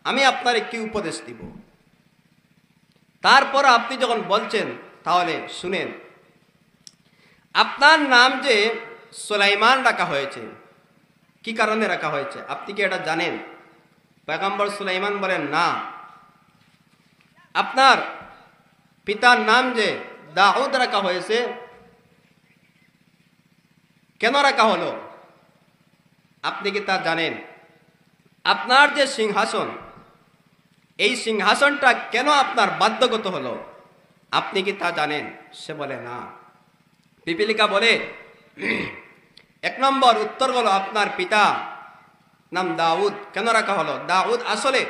Speaker 1: আমি আপনারে কি উপদেশ দিব? তারপর আপনি যখন বলছেন তাহলে শুনেন। আপনার নাম যে সুলাইমান রাখা হয়েছে, কি কারণে রাখা হয়েছে আপনি কি এটা জানেন? পয়গম্বর সুলাইমান বলেন, না। আপনার পিতার নাম যে দাউদ রাখা হয়েছে, কেন রাখা হলো আপনি কি তা জানেন? আপনার যে সিংহাসন, এই সিংহাসনটা কেন আপনার বাধ্যগত হলো আপনি কি তা জানেন? সে বলে, না। পিপিলিকা বলে, এক নম্বর উত্তর হলো আপনার পিতা নাম দাউদ কেন রাখা হলো? দাউদ আসলে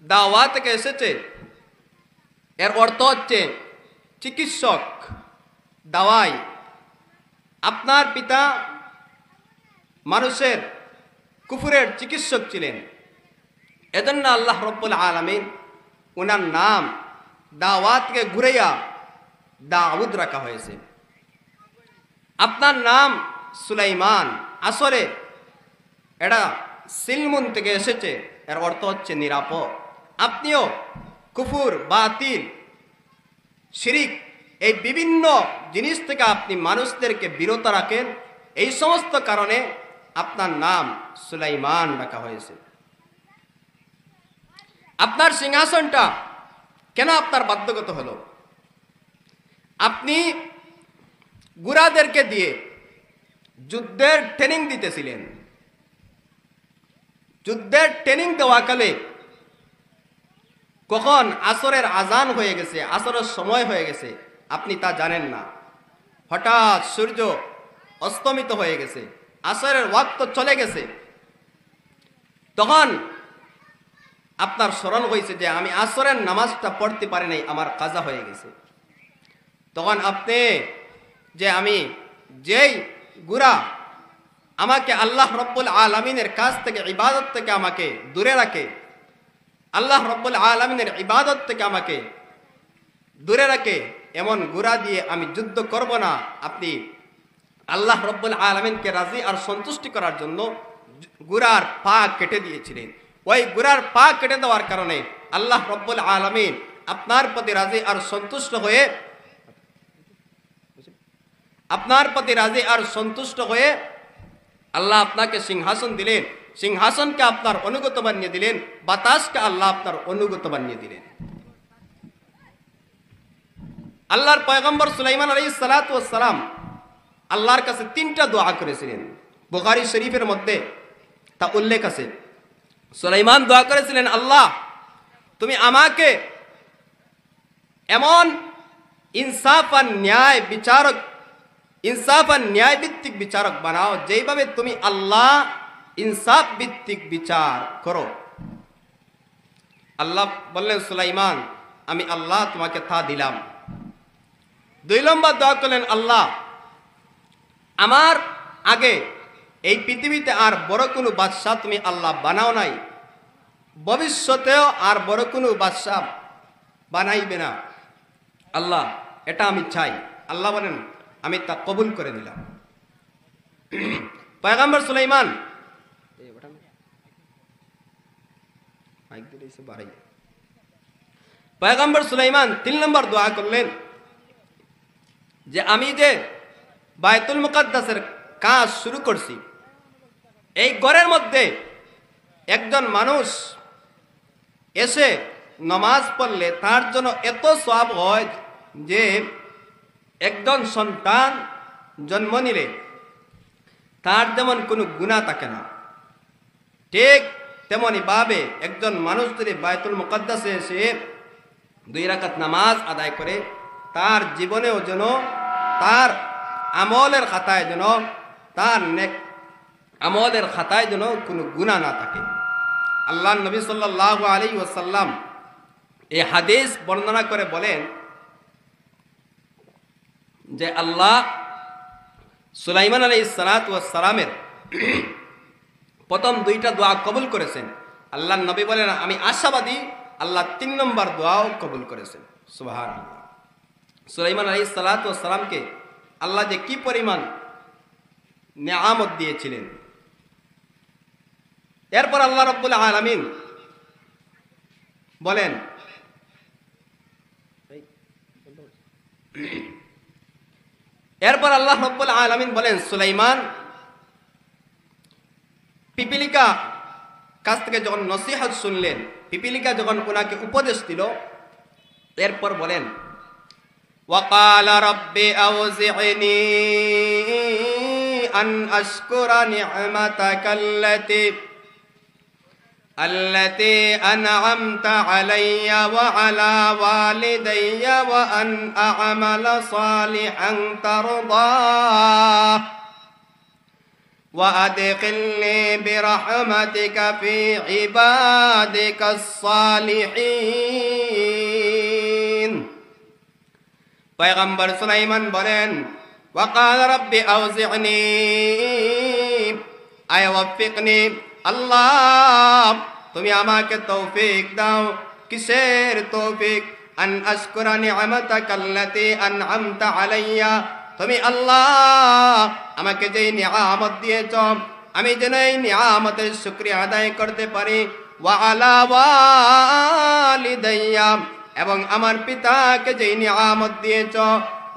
Speaker 1: দাওয়া থেকে এসেছে, এর অর্থ হচ্ছে চিকিৎসক, দাওয়াই। আপনার পিতা মানুষের কুফুরের চিকিৎসক ছিলেন, এজন্য আল্লাহ রাব্বুল আলামিন ওনার নাম দাওয়াতকে ঘুরাইয়া দাউদ রাখা হয়েছে। আপনার নাম সুলাইমান, আসলে এটা সিলমুন থেকে এসেছে, এর অর্থ হচ্ছে নিরাপদ। আপনিও কুফুর, বাতিল, শিরিক এই বিভিন্ন জিনিস থেকে আপনি মানুষদেরকে বিরত রাখেন, এই সমস্ত কারণে আপনার নাম সুলাইমান রাখা হয়েছে। আপনার সিংহাসনটা কেন আপনার বাধ্যগত হলো? আপনি গুরাদেরকে দিয়ে যুদ্ধের ট্রেনিং দিতেছিলেন। যুদ্ধের ট্রেনিং দেওয়াকালে কখন আসরের আজান হয়ে গেছে, আসরের সময় হয়ে গেছে, আপনি তা জানেন না। হঠাৎ সূর্য অস্তমিত হয়ে গেছে, আসরের ওয়াক্ত চলে গেছে, তখন আপনার স্মরণ হয়েছে যে আমি আসরের নামাজটা পড়তে পারি নাই, আমার কাজা হয়ে গেছে। তখন আপনি যে আমি যেই গুরা আমাকে আল্লাহ রব্বুল আলামিনের কাছ থেকে, ইবাদত থেকে আমাকে দূরে রাখে, আল্লাহ রব্বুল আলামিনের ইবাদত থেকে আমাকে দূরে রাখে, এমন গুরা দিয়ে আমি যুদ্ধ করব না। আপনি আল্লাহ রব্বুল আলামিনকে রাজি আর সন্তুষ্টি করার জন্য গুরার পা কেটে দিয়েছিলেন। ওই গুরার পা কেটে দেওয়ার কারণে আল্লাহ রব্বুল আলামিন আপনার প্রতি রাজি আর সন্তুষ্ট হয়ে আল্লাহ আপনাকে সিংহাসন দিলেন। সিংহাসনকে আপনার অনুগত বানিয়ে দিলেন, বাতাসকে আল্লাহ আপনার অনুগত বানিয়ে দিলেন। আল্লাহর পয়গম্বর সুলাইমান আলাইহিস সালাতু ওয়াস সালাম আল্লাহর কাছে 3টা দোয়া করেছিলেন। বুখারী শরীফের মধ্যে তা উল্লেখ আছে। সুলাইমান দোয়া করেছিলেন, আল্লাহ তুমি আমাকে এমন ইনসাফ আর ন্যায় বিচারক, ইনসাফ আর ন্যায় ভিত্তিক বিচারক বানাও যেইভাবে তুমি আল্লাহ ইনসাফ ভিত্তিক বিচার করো। আল্লাহ বললেন, সুলাইমান আমি আল্লাহ তোমাকে তা দিলাম। 2 নম্বর দোয়া করলেন, আল্লাহ আমার আগে এই পৃথিবীতে আর বড় কোনো বাদশাহ তুমি আল্লাহ বানাও নাই, ভবিষ্যতেও আর বড় কোনো বাদশাহ বানাইবে না। আল্লাহ এটা আমি চাই। আল্লাহ বলেন, আমি তা কবুল করে নিলাম। পয়গম্বর সুলাইমান পয়গম্বর সুলাইমান 3 নম্বর দোয়া করলেন যে আমি যে বায়তুল মুকাদ্দাসের কাজ শুরু করছি, এই ঘরের মধ্যে একজন মানুষ এসে নামাজ পড়লে তার জন্য এত সওয়াব হয় যে একজন সন্তান জন্ম নিলে তার যেমন কোনো গুনাহ থাকে না, ঠিক তেমনি ভাবে একজন মানুষ যদি বায়তুল মুকাদ্দাসে এসে 2 রাকাত নামাজ আদায় করে, তার জীবনেও যেন, তার আমলের খাতায় যেন, তার নেক আমলের খাতায় যেন কোনো গুনাহ না থাকে। আল্লাহ নবী সাল্লাল্লাহু আলাইহি ওয়াসাল্লাম এই হাদিস বর্ণনা করে বলেন যে আল্লাহ সুলাইমান আলাইহিস সালাতু ওয়াস সালামের প্রথম 2টা দোয়া কবুল করেছেন। আল্লাহ নবী বলেন, আমি আশাবাদী আল্লাহ 3 নম্বর দোয়াও কবুল করেছেন। সুবহানাল্লাহ। সুলাইমান আলাইহিস সালাতু ওয়াস সালামকে আল্লাহ যে কি পরিমাণ নিয়ামত দিয়েছিলেন। এরপর আল্লাহ রাব্বুল আলামিন বলেন, এরপর আল্লাহ রাব্বুল আলামিন বলেন, সুলাইমান পিপিলিকা কাছ থেকে যখন নসিহত শুনলেন, পিপিলিকা যখন ওনাকে উপদেশ দিল, এরপর বলেন, وقال رب أوزعني أن أشكر نعمتك التي أنعمت علي وعلى والدي وأن أعمل صالحا ترضاه وأدخلني برحمتك في عبادك الصالحين। পয়গম্বর সুলাইমান বলেন, وقال رب أوزعني أي وفقني, আল্লাহ তুমি আমাকে তৌফিক দাও। কিসের তৌফিক? আন আশকুরা নি'মাতাকা আল্লাতী আন'আমতা আলাইয়া, তুমি আল্লাহ আমাকে যেই নিয়ামত দিয়েছ আমি যেন এই নিয়ামতের শুকরিয়া আদায় করতে পারি। ওয়া আলা ওয়ালিদাইয়া, এবং আমার পিতাকে যেই নিয়ামত দিয়েছ।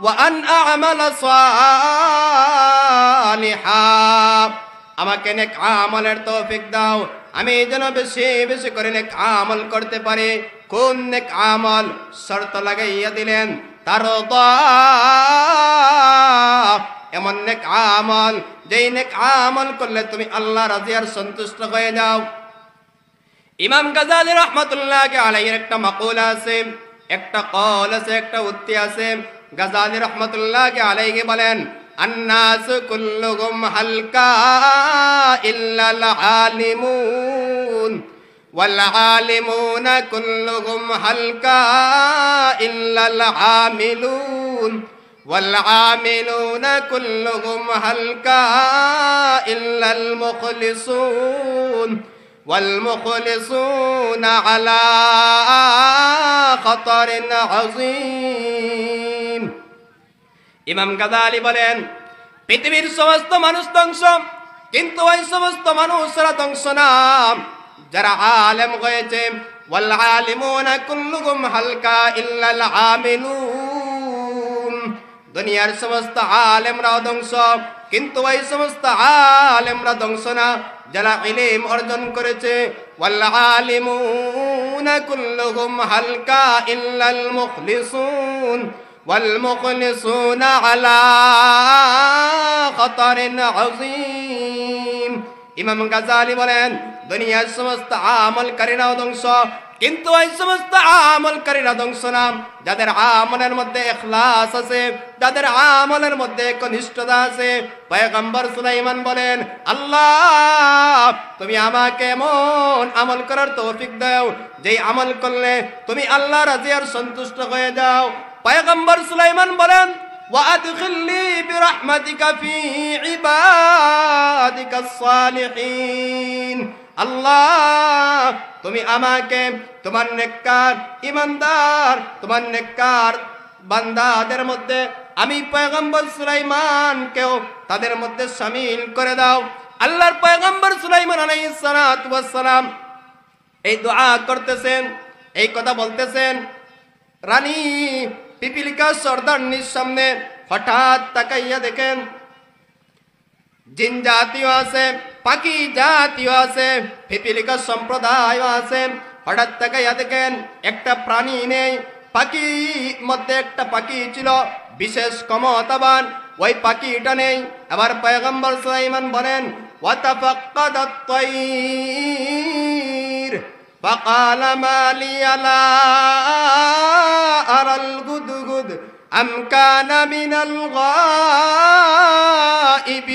Speaker 1: ওয়া আন আমালা সালিহা, আমাকে নেক আমলের তৌফিক দাও, আমি যেন বেশি বেশি করে নেক আমল করতে পারি। কোন নেক আমল? শর্ত লাগাইয়া দিলেন তারদা, এমন নেক আমল যেই নেক আমল করলে তুমি আল্লাহ রাজি আর সন্তুষ্ট হয়ে যাও। ইমাম গাজালি রাহমাতুল্লাহ আলাইহির একটা মাকুল আছে, একটা কল আছে, একটা উক্তি আছে। গাজালি রাহমাতুল্লাহ আলাইহি বলেন, আন্নাস কুল্লুহুম হালকা ইল্লাল আলিমুন ওয়াল আলিমুনা কুল্লুহুম হালকা ইল্লাল আমিলুন ওয়াল আমিলুনা কুল্লুহুম হালকা ইল্লাল মুখলিসুন ওয়াল মুখলিসুনা আলা খাতারিন আযীম। ইমাম গাজালি বলেন, পৃথিবীর সমস্ত মানুষ ধ্বংস, কিন্তু ওই সমস্ত মানুষরা ধ্বংস না যারা আলেম হয়েছে। ওয়াল আলিমুনা কুল্লুহুম হালকা ইল্লাল আমিলুন, দুনিয়ার সমস্ত আলেমরাও ধ্বংস, কিন্তু ওই সমস্ত আলেমরা ধ্বংস না যারা ইলম অর্জন করেছে। ওয়াল আলিমুনা কুল্লুহুম হালকা ইল্লাল মুখলিসুন ওয়াল মুখলিসুনা আলা খাতারিন আযীম। ইমাম গাজালি বলেন, দুনিয়ার সমস্ত আমলকারীরাও ধ্বংস, কিন্তু ওই সমস্ত আমলকারীরা ধ্বংস না যাদের আমলের মধ্যে ইখলাস আছে, যাদের আমলের মধ্যে একনিষ্ঠতা আছে। পয়গম্বর সুলাইমান বলেন, আল্লাহ তুমি আমাকে এমন আমল করার তৌফিক দাও যেই আমল করলে তুমি আল্লাহ রাজি আর সন্তুষ্ট হয়ে যাও। পয়গম্বর সুলাইমান বলেন, ওয়া আদখিলনি বিরহমাতিকা ফি ইবাদিকাস সালিহিন, আল্লাহ তুমি আমাকে তোমার নেককার ইমানদার, তোমার নেককার বান্দাদের মধ্যে আমি পয়গম্বর সুলাইমানকেও তাদের মধ্যে শামিল করে দাও। আল্লাহর পয়গম্বর সুলাইমান আলাইহিস সালাতু ওয়াস সালাম এই দোয়া করতেছেন, এই কথা বলতেছেন। রানী পিপিলিকা সর্দারনির সামনে হঠাৎ তাকাইয়া দেখেন জিন জাতীয় আছে, পাখি জাতীয় আছে, পিপিলিকা সম্প্রদায় আছে। হঠাৎ তাকাইয়া দেখেন একটা প্রাণী নেই, পাখির মধ্যে একটা পাখি ছিল বিশেষ ক্ষমতাবান, ওই পাখিটা নেই। আবার পয়গম্বর সুলাইমান বলেন, ওয়াতাফাক্কাদাত তাইর ফাকালা মা লিয়া লা আরাল গুদগুদ আম কানা মিনাল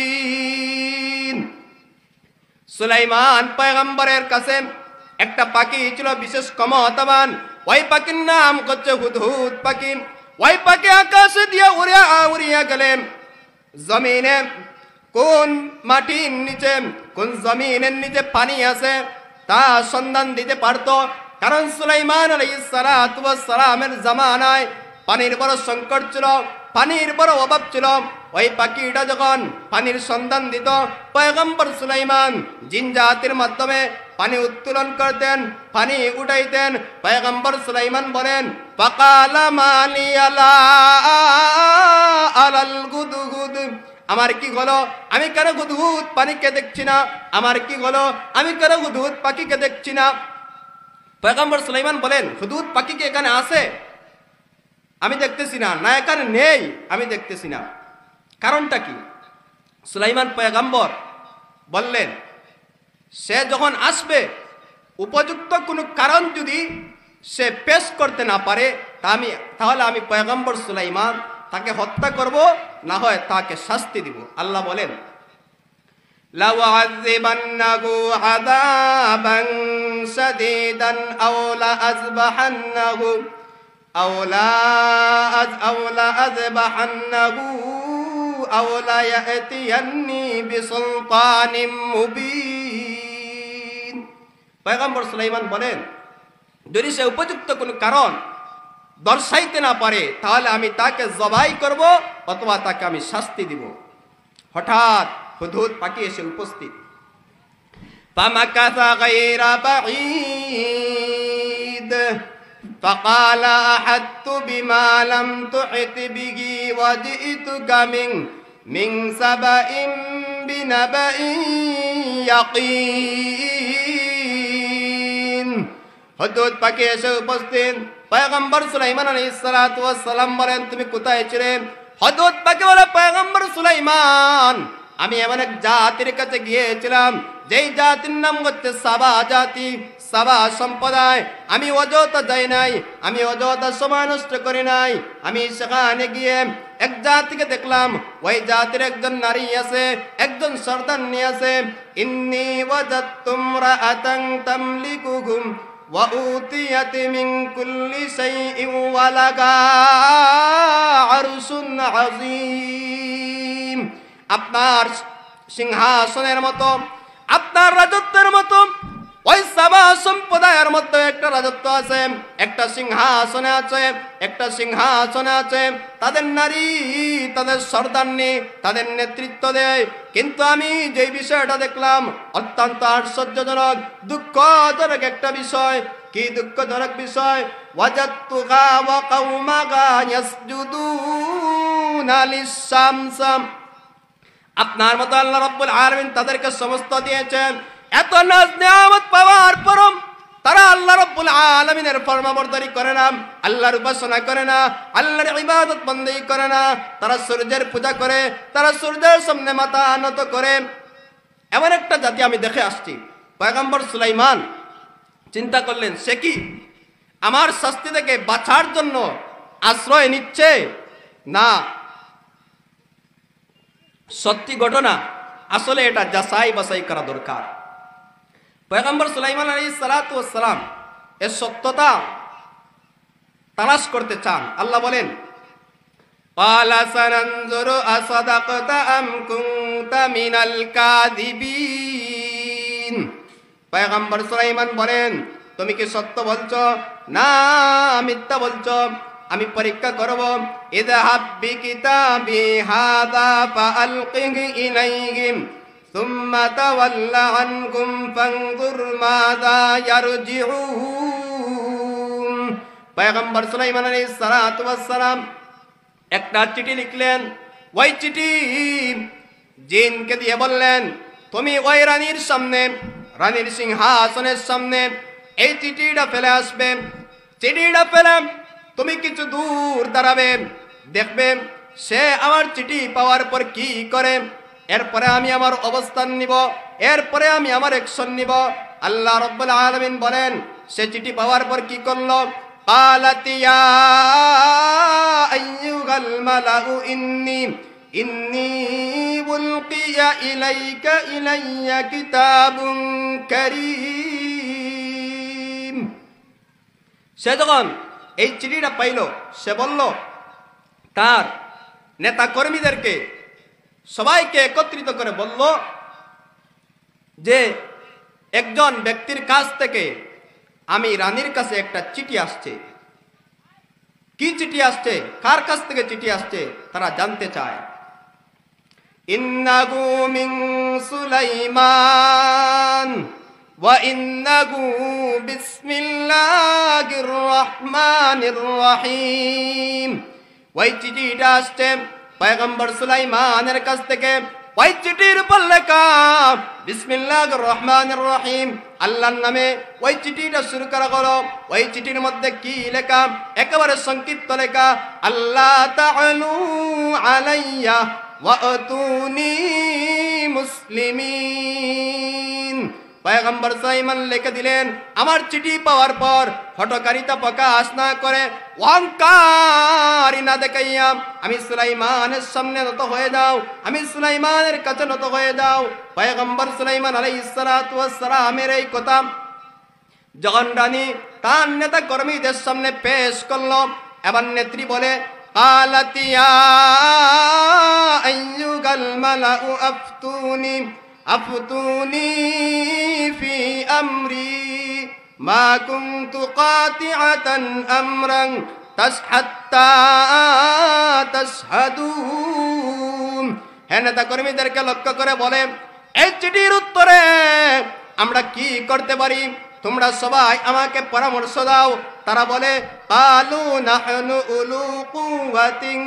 Speaker 1: গায়িবিন। সুলাইমান পয়গম্বরের কাছে একটা পাখি ছিল বিশেষ ক্ষমতাবান, ওই পাখির নাম হচ্ছে হুদহুদ পাখি। ওই পাখি আকাশে দিয়ে উড়িয়া গেলেন জমিনে, কোন মাটির নিচে কোন জমিনের নিচে পানি আছে তা সন্ধান দিতে পারত। কারণ সুলাইমান আলাইহিস সালাতু ওয়াস সালামের জামানায় পানির বড় সংকট ছিল, পানির বড় অভাব ছিল। ওই পাখিটা যখন পানির সন্ধান দিত, পয়গম্বর সুলাইমান জিন জাতির মাধ্যমে পানি উত্তোলন করতেন, পানি উঠাইতেন। পয়গম্বর সুলাইমান বলেন, ফাকালা মা লিয়া লা আরাল গুদগুদ, আমার কি হলো, আমি কেন হুদহুদ পানিকে দেখছি না? আমার কি হলো, আমি কেন হুদহুদ পাখিকে দেখছি না? পয়গম্বর সুলাইমান বলেন, হুদহুদ পাখি কি এখানে আছে? আমি দেখতেছি না, না এখানে নেই, আমি দেখতেছি না। কারণটা কি? সুলাইমান পয়গম্বর বললেন, সে যখন আসবে উপযুক্ত কোনো কারণ যদি সে পেশ করতে না পারে তাহলে আমি পয়গম্বর সুলাইমান তাকে হত্যা করব, না হয় তাকে শাস্তি দিব। আল্লাহ বলেন, লাউআযিবান্নাহু আযাবান শাদীদান আও লাআযবাহান্নাহু আও লাআযবাহান্নাহু আও লায়াতিয়ান্নি বিসুলতানিম মুবিন। পয়গম্বর সুলাইমান বলেন, যদি সে উপযুক্ত কোনো কারণ দর্শাইতে না পারে তাহলে আমি তাকে জবাই করব অথবা তাকে আমি শাস্তি দিব। হঠাৎ হুদহুদ পাখি এসে উপস্থিত। ফামাকাসা গায়রা বাঈদ ফাকালা আহাত্তু বিমা লাম তুহিত বিহি ওয়াজিতুকা মিন সাবাইন বিনাবাইন ইয়াকিন। হুদহুদ পাখি এসে উপস্থিত। পয়গম্বর সুলাইমান আলাইহিস সালাতু ওয়াস সালাম বলেন, তুমি কোথায় ছিলে? হুদহুদ পাখি বলে, পয়গম্বর সুলাইমান, আমি এমন এক জাতির কাছে গিয়েছিলাম যেই জাতির নাম হচ্ছে সাবা জাতি, সাবা সম্প্রদায়। আমি অযথা যাই নাই, আমি অযথা সময় নষ্ট করি নাই। আমি সেখানে গিয়ে এক জাতিকে দেখলাম, ওই জাতির একজন নারী আছে, একজন সর্দারনি আছে। ইন্নী ওয়াজাদতু ইমরাআতান তামলিকুহুম ওয়া উতিয়াত মিন কুল্লি শাইইন ওয়া লাহা আরশুন আযীম। আপনার সিংহাসনের মতো, আপনার রাজত্বের মতো ওই সাবা সম্প্রদায়ের মধ্যে একটা রাজত্ব আছে, একটা সিংহাসনে আছে, একটা সিংহাসনে আছে। তাদের নারী, তাদের সর্দারনি, তাদের নেতৃত্ব দেয়। কিন্তু আমি যে বিষয়টা দেখলাম অত্যন্ত আশ্চর্যজনক, দুঃখজনক একটা বিষয়। কি দুঃখজনক বিষয়? ওয়াজাদতুহা ওয়া কওমাহা ইয়াসজুদুনা লিশ-শামস। আপনার মতো আল্লাহ রাব্বুল আলামিন তাদেরকে সমস্ত দিয়েছেন। এত নাজ নিয়ামত পাওয়ার পরও তারা আল্লাহ রাব্বুল আলামিনের ফরমাবরদারি করে না, আল্লাহর উপাসনা করে না, আল্লাহর ইবাদত বন্দেগী করে না। তারা সূর্যের পূজা করে, তারা সূর্যের সামনে মাথা নত করে। এমন একটা জাতি আমি দেখে আসছি। পয়গম্বর সুলাইমান চিন্তা করলেন, সে কি আমার শাস্তি থেকে বাঁচার জন্য আশ্রয় নিচ্ছে না সত্যি ঘটনা? আসলে এটা যাচাই বাছাই করা দরকার। পয়গম্বর সুলাইমান আলাইহিস সালাতু ওয়াস সালাম এর সত্যতা তালাশ করতে চান। আল্লাহ বলেন, ক্বালা সানানজুরু আসাদাকতা আম কুনতা মিনাল কাযিবিন। পয়গম্বর সুলাইমান বলেন, তুমি কি সত্য বলছো না মিথ্যা বলছো? আমি পরীক্ষা করব। ইযহাব বিকিতাবি হাযা ফাআলকিহি ইলাইহিম সুম্মা তাওয়াল্লা আনহুম ফানজুর মাযা ইয়ারজিউন। পয়গম্বর সুলাইমান আলাইহিস সালাতু ওয়াস সালাম একটা চিঠি লিখলেন। ওই চিঠি জিনকে দিয়ে বললেন, তুমি ওই রানীর সামনে, রানীর সিংহাসনের সামনে এই চিঠিটা ফেলে আসবে। চিঠিটা ফেলে তুমি কিছু দূর দাঁড়াবে, দেখবে সে আমার চিঠি পাওয়ার পর কি করে। এরপরে আমি আমার অবস্থান নিব, এরপরে আমি আমার অ্যাকশন নিব। আল্লাহ রাব্বুল আলামিন বলেন, সে চিঠি পাওয়ার পর কি করলো? قالت يا أيها الملأ إني ألقي إلي كتاب كريم। সে যখন এই চিঠিটা পাইল, সে বলল তার নেতা কর্মীদেরকে সবাইকে একত্রিত করে বলল যে একজন ব্যক্তির কাছ থেকে আমি রানীর কাছে একটা চিঠি আসছে। কি চিঠি আসছে, কার কাছ থেকে চিঠি আসছে তারা জানতে চায়। ইন্নাহু মিন সুলাইমান ওয়া ইন্নাহু বিসমিল্লাহির রহমানির রহিম। ওই চিঠিটা আসছে পয়গম্বর সুলাইমানের কাছ থেকে। ওই চিঠির উপর লেখা বিসমিল্লাহির রহমানির রহিম, আল্লাহর নামে ওই চিঠিটা শুরু করা হলো। ওই চিঠির মধ্যে কি লেখা? একেবারে সংক্ষিপ্ত লেখা, আল্লাহ তাআলু আলাইয়া ওয়া আতুনি মুসলিমিন। পয়গম্বর সুলাইমান লিখে দিলেন, আমার চিঠি পাওয়ার পর হঠকারিতা প্রকাশ না করে, অহংকারী না দেখাইয়া আমি সুলাইমানের সামনে নত হয়ে যাও, আমি সুলাইমানের কাছে নত হয়ে যাও। পয়গম্বর সুলাইমান আলাইহিস সালাতু ওয়াস সালামের এই কথা যখন রানী তার নেতা কর্মীদের সামনে পেশ করলো, এবার নেত্রী বলে, قالت يا أيها الملأ أفتوني في أمري ما كنت قاطعة أمرا হাত্তা তাশহাদুন। হে নেতা কর্মীদেরকে লক্ষ্য করে বলে, এই চিঠির উত্তরে আমরা কি করতে পারি, তোমরা সবাই আমাকে পরামর্শ দাও। তারা বলে, কালু নাহনু উলু কুওয়াতিন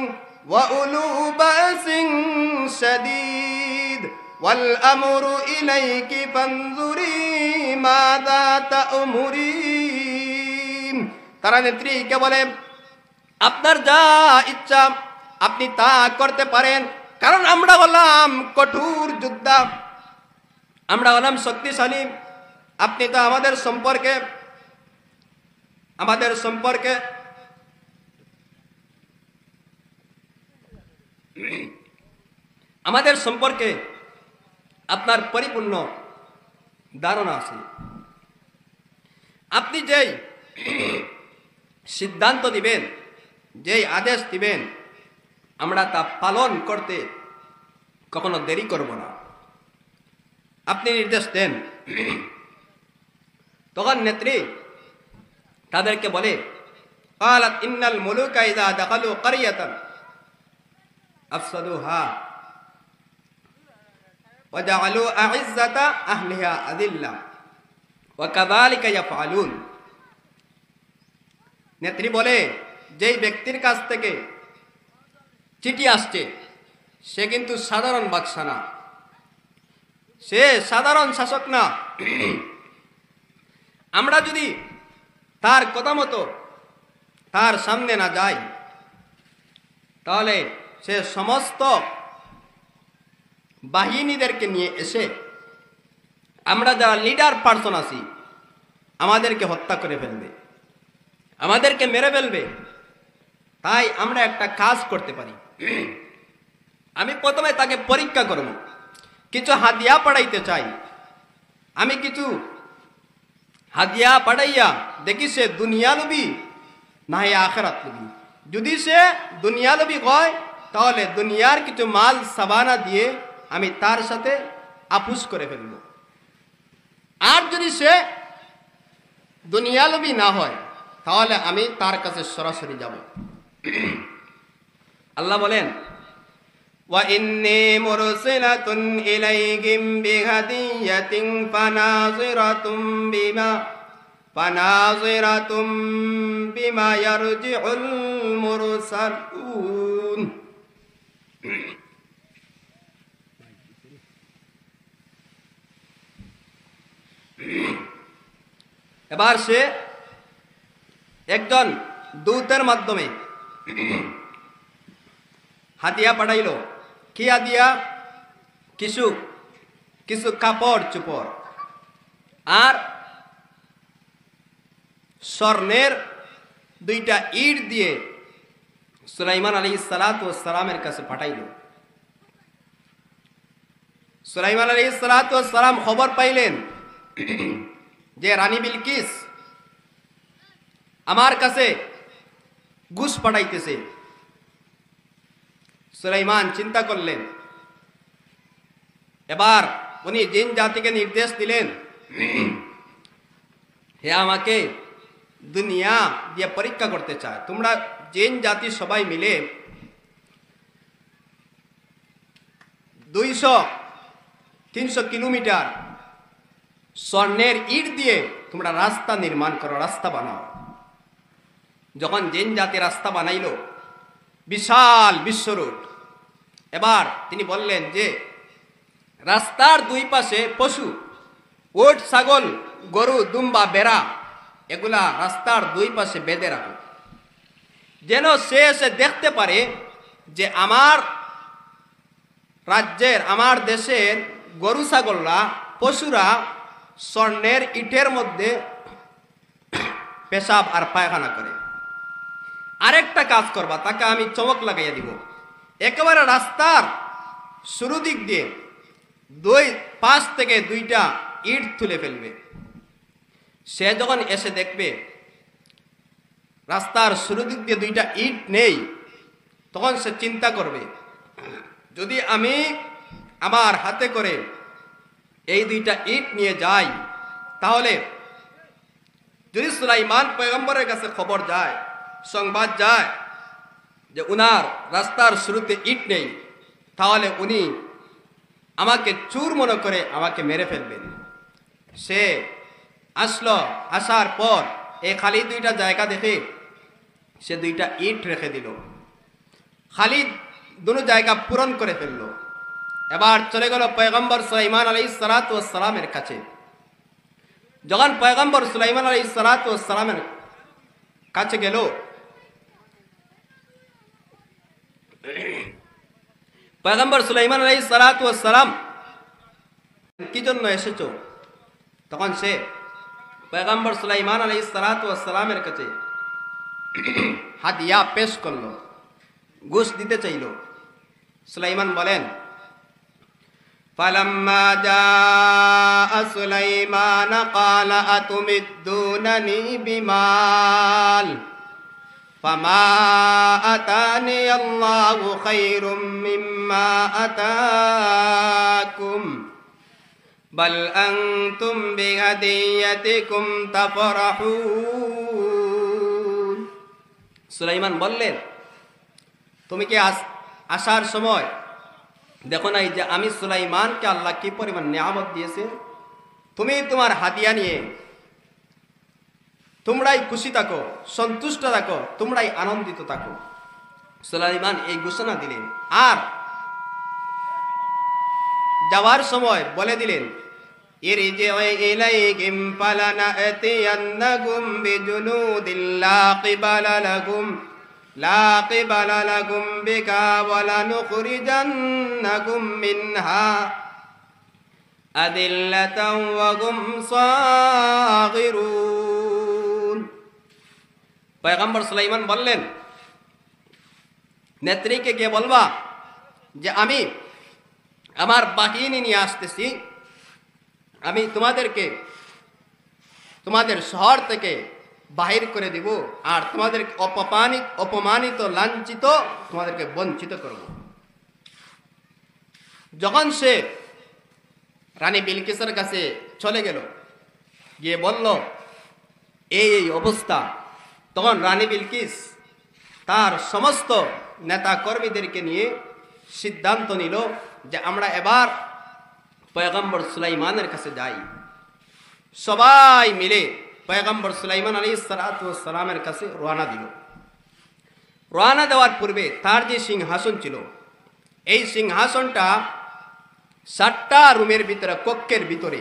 Speaker 1: ওয়া উলু বাসিন শাদীদ ওয়াল আমরু ইলাইকি ফানজুরি মাযা তা'মুরিন। তারা নেত্রীকে বলে, আপনার যা ইচ্ছা আপনি তা করতে পারেন, কারণ আমরা হলাম কঠোর যোদ্ধা, আমরা হলাম শক্তিশালী। আপনি তো আমাদের সম্পর্কে আপনার পরিপূর্ণ ধারণা আছে। আপনি যেই সিদ্ধান্ত দিবেন, যেই আদেশ দিবেন, আমরা তা পালন করতে কখনো দেরি করব না। আপনি নির্দেশ দেন। তখন নেত্রী তাদেরকে বলে, ক্বালাত ইন্নাল মুলুকা ইযা দাখালু ক্বরিয়াতান আফসাদুহা ওয়া জাআলু আ'iজ্জাতা আহলিহা আযিল্লা ওয়া কাযালিকা ইয়াফআলুন। নেত্রী বলে, যেই ব্যক্তির কাছ থেকে চিঠি আসছে সে কিন্তু সাধারণ বাদশা না, সে সাধারণ শাসক না। আমরা যদি তার কথা মতো তার সামনে না যাই, তাহলে সে সমস্ত বাহিনীদেরকে নিয়ে এসে আমরা যারা লিডার পার্সন আছি আমাদেরকে হত্যা করে ফেলবে, আমাদেরকে মেরে ফেলবে। তাই আমরা একটা কাজ করতে পারি, আমি প্রথমে তাকে পরীক্ষা করব, কিছু হাদিয়া পাঠাইতে চাই। আমি কিছু হাদিয়া পাঠাইয়া দেখি সে দুনিয়া লোভী না আখিরাত লোভী। যদি সে দুনিয়া লোভী হয় তাহলে দুনিয়ার কিছু মাল সাবানা দিয়ে আমি তার সাথে আপুস করে ফেলব। আর যদি সে দুনিয়া লোভী না হয় তাহলে আমি তার কাছে সরাসরি যাব। আল্লাহ বলেন, ওয়া ইন্নী মুরসিলাতুন ইলাইহিম বিহাদিয়াতিন ফানাযিরাতুম বিমা ইয়ারজিউল মুরসালুন। এবার সে একজন দূতের মাধ্যমে হাদিয়া পাঠাইল। কি হাদিয়া? কিছু কিছু কাপড় চোপড় আর স্বর্ণের দুইটা ইট দিয়ে সুলাইমান আলাইহিস সালাতু ওয়াস সালামের কাছে পাঠাইল। সুলাইমান আলাইহিস সালাতু ওয়াস সালাম খবর পাইলেন যে রানী বিলকিস আমার কাছে ঘুষ পাঠাইতেছে। সুলাইমান চিন্তা করলেন। এবার উনি জিন জাতিকে নির্দেশ দিলেন, হে আমাকে দুনিয়া দিয়ে পরীক্ষা করতে চায়, তোমরা জিন জাতি সবাই মিলে 200-300 কিলোমিটার স্বর্ণের ইট দিয়ে তোমরা রাস্তা নির্মাণ করো, রাস্তা বানাও। যখন জিন জাতি রাস্তা বানাইল, বিশাল বিশ্ব রোড। এবার তিনি বললেন যে রাস্তার দুই পাশে পশু, উট, ছাগল, গরু, দুম্বা, বেড়া, এগুলা রাস্তার দুই পাশে বেঁধে রাখো, যেন সে এসে দেখতে পারে যে আমার রাজ্যের, আমার দেশের গরু ছাগলরা, পশুরা স্বর্ণের ইটের মধ্যে পেশাব আর পায়খানা করে। আরেকটা কাজ করবা, তাকে আমি চমক লাগাইয়া দিব। একেবারে রাস্তার শুরু দিক দিয়ে পাশ থেকে 2টা ইট তুলে ফেলবে। সে যখন এসে দেখবে রাস্তার শুরু দিক দিয়ে 2টা ইট নেই, তখন সে চিন্তা করবে, যদি আমি আমার হাতে করে এই 2টা ইট নিয়ে যাই, তাহলে যদি সুলাইমান পয়গম্বরের কাছে খবর যায়, সংবাদ যায় যে উনার রাস্তার শুরুতে ইট নেই, তাহলে উনি আমাকে চুর মনে করে আমাকে মেরে ফেলবেন। সে আসলো, আসার পর এই খালি দুইটা জায়গা দেখে সে দুইটা ইট রেখে দিল। খালিদ দুটো জায়গা পূরণ করে ফেলল। এবার চলে গেল পয়গম্বর সুলাইমান আলাইহিস সালাতু ওয়াস সালামের কাছে। যখন পয়গম্বর সুলাইমান আলাইহিস সালাতু ওয়াস সালামের কাছে গেল, পয়গম্বর সুলাইমান আলাইহিস সালাতু ওয়াস সালাম কি জন্য এসেছো? তখন সে পয়গম্বর সুলাইমান আলাইহিস সালাতু ওয়াস সালামের কাছে হাদিয়া পেশ করলো, ঘুষ দিতে চাইল। সুলাইমান বলেন, ফালাম্মা জাআ সুলাইমান ক্বালা আতুমিদ্দুনানি বিমাল ফামা আতানি আল্লাহু খায়রুম মিম্মা আতাকুম বাল আনতুম বিহাদিয়াতিকুম তাফরাহুন। সুলাইমান বললেন, তুমি কি আসার সময় দেখো নাই যে আমি সুলাইমানকে আল্লাহ কি পরিমাণ নিয়ামত দিয়েছে? তুমি তোমার হাদিয়া নিয়ে তোমরাই খুশি থাকো, সন্তুষ্ট থাকো, তোমরাই আনন্দিত থাকো। সুলাইমান এই ঘোষণা দিলেন। আর যাওয়ার সময় বলে দিলেন, ইরজিউ ইলাইহিম ফালানাতিয়ান্নাকুম বিজুনুদিন লা কিবালা লাকুম বিকা ওয়ালানুখরিজান্নাকুম মিনহা আদিল্লাতাও ওয়া হুম সাগিরুন। পয়গম্বর সুলাইমান বললেন, নেত্রীকে গিয়ে বলবা যে আমি আমার বাহিনী নিয়ে আসতেছি, আমি তোমাদেরকে তোমাদের শহর থেকে বাহির করে দিব, আর তোমাদেরকে অপমানিত লাঞ্ছিত তোমাদেরকে বঞ্চিত করব। যখন সে রানী বিলকিসের কাছে চলে গেল, গিয়ে বলল এই অবস্থা, তখন রানী বিলকিস তার সমস্ত নেতা কর্মীদেরকে নিয়ে সিদ্ধান্ত নিল যে আমরা এবার পয়গম্বর সুলাইমানের কাছে যাই। সবাই মিলে পয়গম্বর সুলাইমান আলাইহিস সালাতু ওয়াস সালামের কাছে রওনা দিল। রওনা দেওয়ার পূর্বে তার যে সিংহাসন ছিল, এই সিংহাসনটা 7টা রুমের ভিতরে, কক্ষের ভিতরে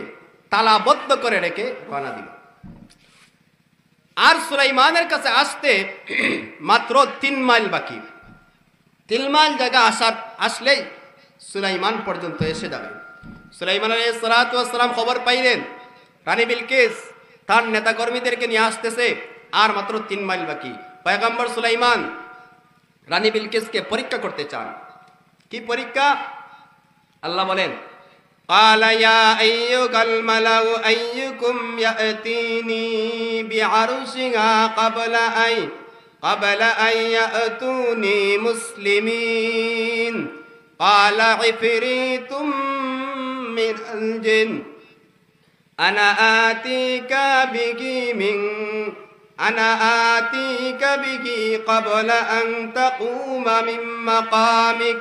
Speaker 1: তালাবদ্ধ করে রেখে রওনা দিল। আর সুলাইমানের কাছে আসতে মাত্র 3 মাইল বাকি। 3 মাইল জায়গা আসলেই সুলাইমান পর্যন্ত এসে যাবে। সুলাইমান আলাইহিস সালাতু ওয়াস সালাম খবর পাইলেন রানী বিলকিস তার নেতা কর্মীদেরকে নিয়ে আসতেছে, আর মাত্র 3 মাইল বাকি। পয়গম্বর সুলাইমান রানী বিলকিসকে পরীক্ষা করতে চান। কি পরীক্ষা? আল্লাহ বলেন, ক্বালা ইয়া আইয়ুহাল মালাউ আইয়ুকুম ইয়াতিনি বিআরশিহা ক্বাবলা আন ইয়াতুনি মুসলিমিন ক্বালা ইফরিতুম মিনাল জিন আনা আতিকা বিহি ক্বাবলা আন তাকুমা মিন মাকামিক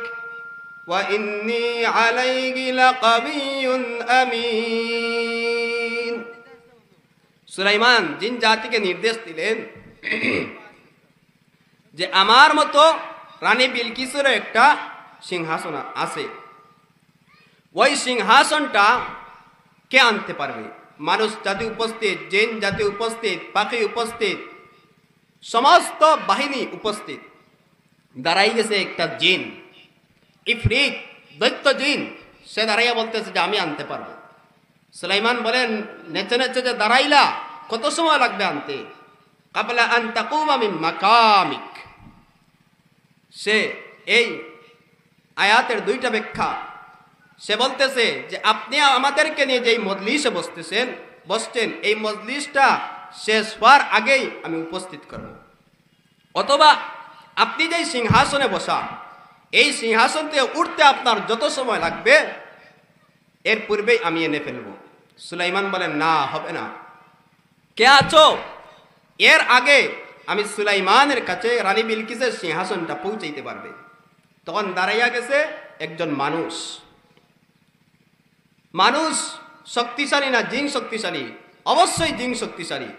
Speaker 1: ওয়া ইন্নী আলাইহি লাকাবিয়্যুন আমিন। সুলাইমান জিন জাতিকে নির্দেশ দিলেন যে আমার মতো রানী বিলকিসের একটা সিংহাসন আছে, ওই সিংহাসনটা কে আনতে পারবে? মানুষ জাতি উপস্থিত, জিন জাতি উপস্থিত, পাখি উপস্থিত, সমস্ত বাহিনী উপস্থিত। দাঁড়াই গেছে একটা জিন, ইফরিত, দৈত্য জিন। সে দাঁড়াইয়া বলতেছে যে আমি আনতে পারবো। সুলাইমান বলেন, নেচে নেচে যে দাঁড়াইলা, কত সময় লাগবে আনতে? ক্বাবলা আন তাকুমা মিন মাকামিক। সে এই আয়াতের 2টা ব্যাখ্যা। সে বলতেছে যে আপনি আমাদেরকে নিয়ে যেই মজলিসে বসছেন, এই মজলিসটা শেষ হওয়ার আগেই আমি উপস্থিত করব। অথবা আপনি যেই সিংহাসনে বসা, এই সিংহাসন থেকে উঠতে আপনার যত সময় লাগবে এর পূর্বেই আমি এনে ফেলব। সুলাইমান বলেন, না, হবে না। কে আছো? এর আগে আমি সুলাইমানের কাছে রানী বিলকিসের সিংহাসনটা পৌঁছাইতে পারবে। তখন দাঁড়াইয়া গেছে একজন মানুষ। মানুষ শক্তিশালী না জিন শক্তিশালী? অবশ্যই জিন শক্তিশালী।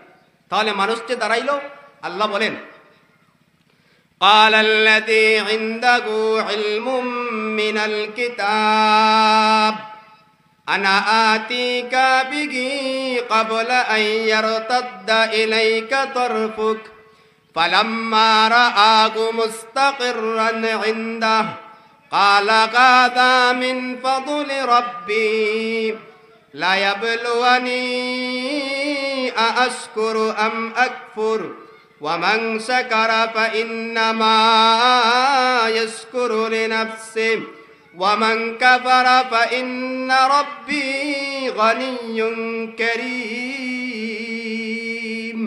Speaker 1: তাহলে মানুষ যে দাঁড়াইল, আল্লাহ বলেন قال الذي عنده علم من الكتاب أنا آتيك به قبل أن يرتد إليك طرفك فلما رآه مستقرا عنده قال هذا من فضل ربي لا يبلوني أأشكر أم أكفر ومن شكر فإنما يشكر لنفسه ومن كفر فإن ربي غني كريم।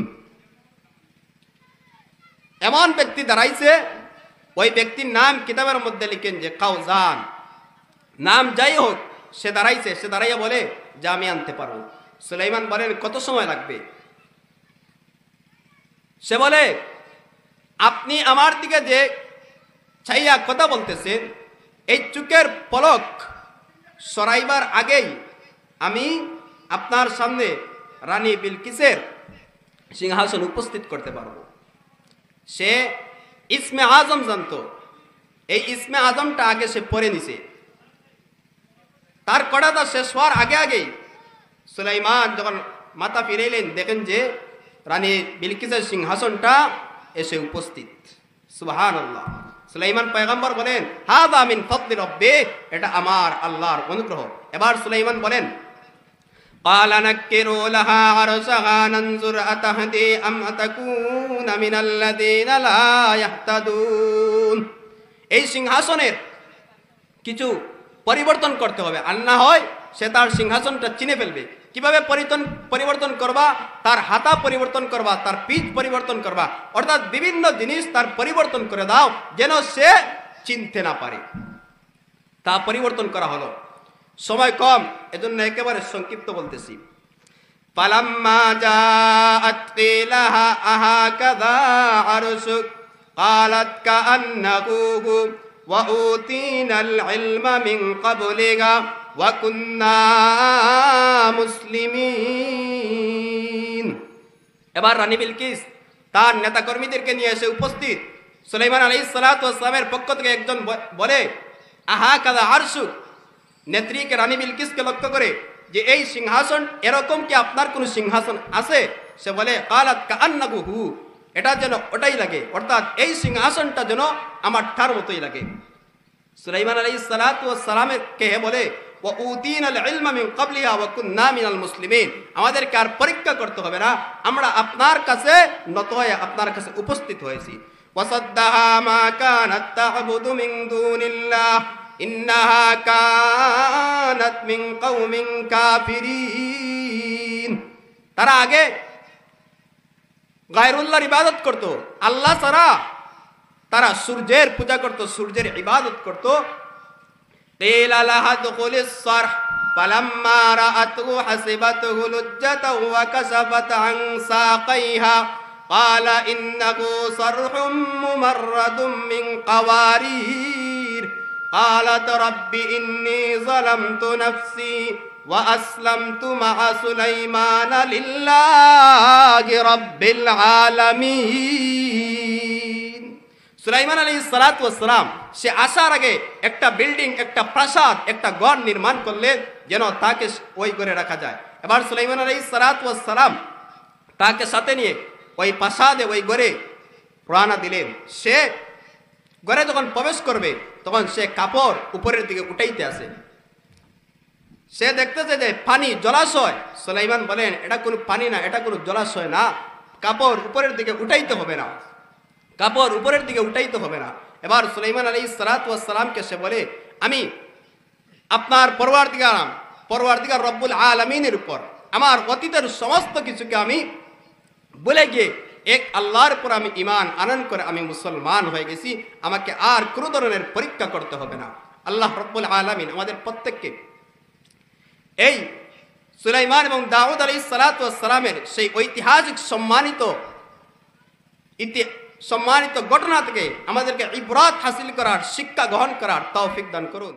Speaker 1: এমন ব্যক্তি দাঁড়াইছে, ওই ব্যক্তির নাম কিতাবের মধ্যে লিখেন যে কাউজান, নাম যাই হোক, সে দাঁড়াইছে। সে দাঁড়াইয়া বলে যে আমি আনতে পারবো। সুলাইমান বলেন কত সময় লাগবে? সে বলে আপনি আমার দিকে যে চাইয়া কথা বলতেছেন, এই চোখের পলক সরাইবার আগেই আমি আপনার সামনে রানী বিলকিসের সিংহাসন উপস্থিত করতে পারবো। সে ইসমে আজম জানতো। এই ইসমে আজমটা আগে সে পড়ে নিছে। তার কড়াটা শেষ হওয়ার আগে আগেই সুলাইমান যখন মাথা ফিরাইলেন, দেখেন যে রানী বিলকিসের সিংহাসনটা এসে উপস্থিত। সুবহানাল্লাহ। সুলাইমান পয়গম্বর বলেন হাযা মিন ফাদলি রাব্বি, এটা আমার আল্লাহর অনুগ্রহ। এবার সুলাইমান বলেন قال نكروا لها عرشها ننظر أتهدي أم تكون من الذين لا يهتدون। এই সিংহাসনের কিছু পরিবর্তন করতে হবে, আর না হয় সে তার সিংহাসনটা চিনে ফেলবে। কিভাবে পরিবর্তন করবা? তার হাতা পরিবর্তন করবা, তার পিঠ পরিবর্তন করবা, অর্থাৎ বিভিন্ন জিনিস তার পরিবর্তন করে দাও যেন সে চিনতে না পারে। তা পরিবর্তন করা হলো। সময় কম, এজন্য একেবারে সংক্ষিপ্ত বলতেছি। ফালাম্মা জাআত কিলাহা আহাকাযা আরশুক ক্বালাত কাআন্নাহু ওয়া উতিনাল ইলমা মিন ক্বাবলিহা ওয়া কুন্না মুসলিমিন। এবার রানী বিলকিস তার নেতাকর্মীদেরকে নিয়ে এসে উপস্থিত। সুলাইমান আলাইহিস সালাতু ওয়াস সালামের পক্ষ থেকে একজন বলে আহাকাযা আরশুক, নেত্রীকে রানী বিলকিসকে লক্ষ্য করে যে এই সিংহাসন এরকম কি আপনার কোন সিংহাসন আছে? সে বলে ক্বালাত কাআন্নাহু, এটা যেন ওটাই লাগে, অর্থাৎ এই সিংহাসনটা যেন আমার ঠার মতোই লাগে। সুলাইমান আলাইহিস সালাতু ওয়াস সালামের কে বলে ওয়া উতিনাল ইলমা মিন ক্বাবলিহা ওয়া কুন্না মিনাল মুসলিমিন, আমাদেরকে আর পরীক্ষা করতে হবে না, আমরা আপনার কাছে নত হয়ে আপনার কাছে উপস্থিত হয়েছি। ওয়াসাদ্দাহা মা কানাত তা'বুদু মিন দুনিল্লাহ ইন্নাহা কানাত মিন কওমিন কাফিরিন। তারা আগে গায়রুল্লাহর ইবাদত করত, আল্লাহ ছাড়া তারা সূর্যের পূজা করত, সূর্যের ইবাদত করত। কিলা লাহা দুখুলিস সারহ ফালাম্মা রাআতহু হাসিবাতহু লুজ্জাতাও ওয়া কাসাফাত আন সাকাইহা ক্বালা ইন্নাহু সারহুম মুমাররাদুম মিন কাওয়ারির ক্বালাত রাব্বি ইন্নী যালামতু নাফসি ওয়া আসলামতু মা'a সুলাইমানা লিল্লাহি রাব্বিল আলামিন। সুলাইমান আলাইহিস সালাতু ওয়াস সালাম সে আসার আগে একটা বিল্ডিং, একটা প্রাসাদ, একটা ঘর নির্মাণ করলেন যেন তাকে ওই ঘরে রাখা যায়। এবার সুলাইমান আলাইহিস সালাতু ওয়াস সালাম তাকে সাথে নিয়ে ওই প্রাসাদে, ওই ঘরে রওনা দিলেন। সে ঘরে যখন প্রবেশ করবে তখন সে কাপড় উপরের দিকে উঠাইতে আসে। সে দেখতেছে যে পানি, জলাশয়। সুলাইমান বলেন এটা কোনো পানি না, এটা কোনো জলাশয় না, কাপড় উপরের দিকে উঠাইতে হবে না, কাপড় উপরের দিকে উঠাইতে হবে না। এবার সুলাইমান আলাইহিস সালাতু ওয়াস সালামকে সে বলে আমি আপনার পরওয়ারদিগার রব্বুল আলামিনের উপর আমার অতীতের সমস্ত কিছুকে আমি বলে গিয়ে এক আল্লাহর উপর আমি ঈমান আনয়ন করে আমি মুসলমান হয়ে গেছি, আমাকে আর কোনো ধরনের পরীক্ষা করতে হবে না। আল্লাহ রব্বুল আলামিন আমাদের প্রত্যেককে এই সুলাইমান এবং দাউদ আলাইহিস সালাতু ওয়াস সালামের সেই ঐতিহাসিক সম্মানিত ইতি সম্মানিত ঘটনা থেকে আমাদেরকে ইবরাত হাসিল করার, শিক্ষা গ্রহণ করার তৌফিক দান করুন।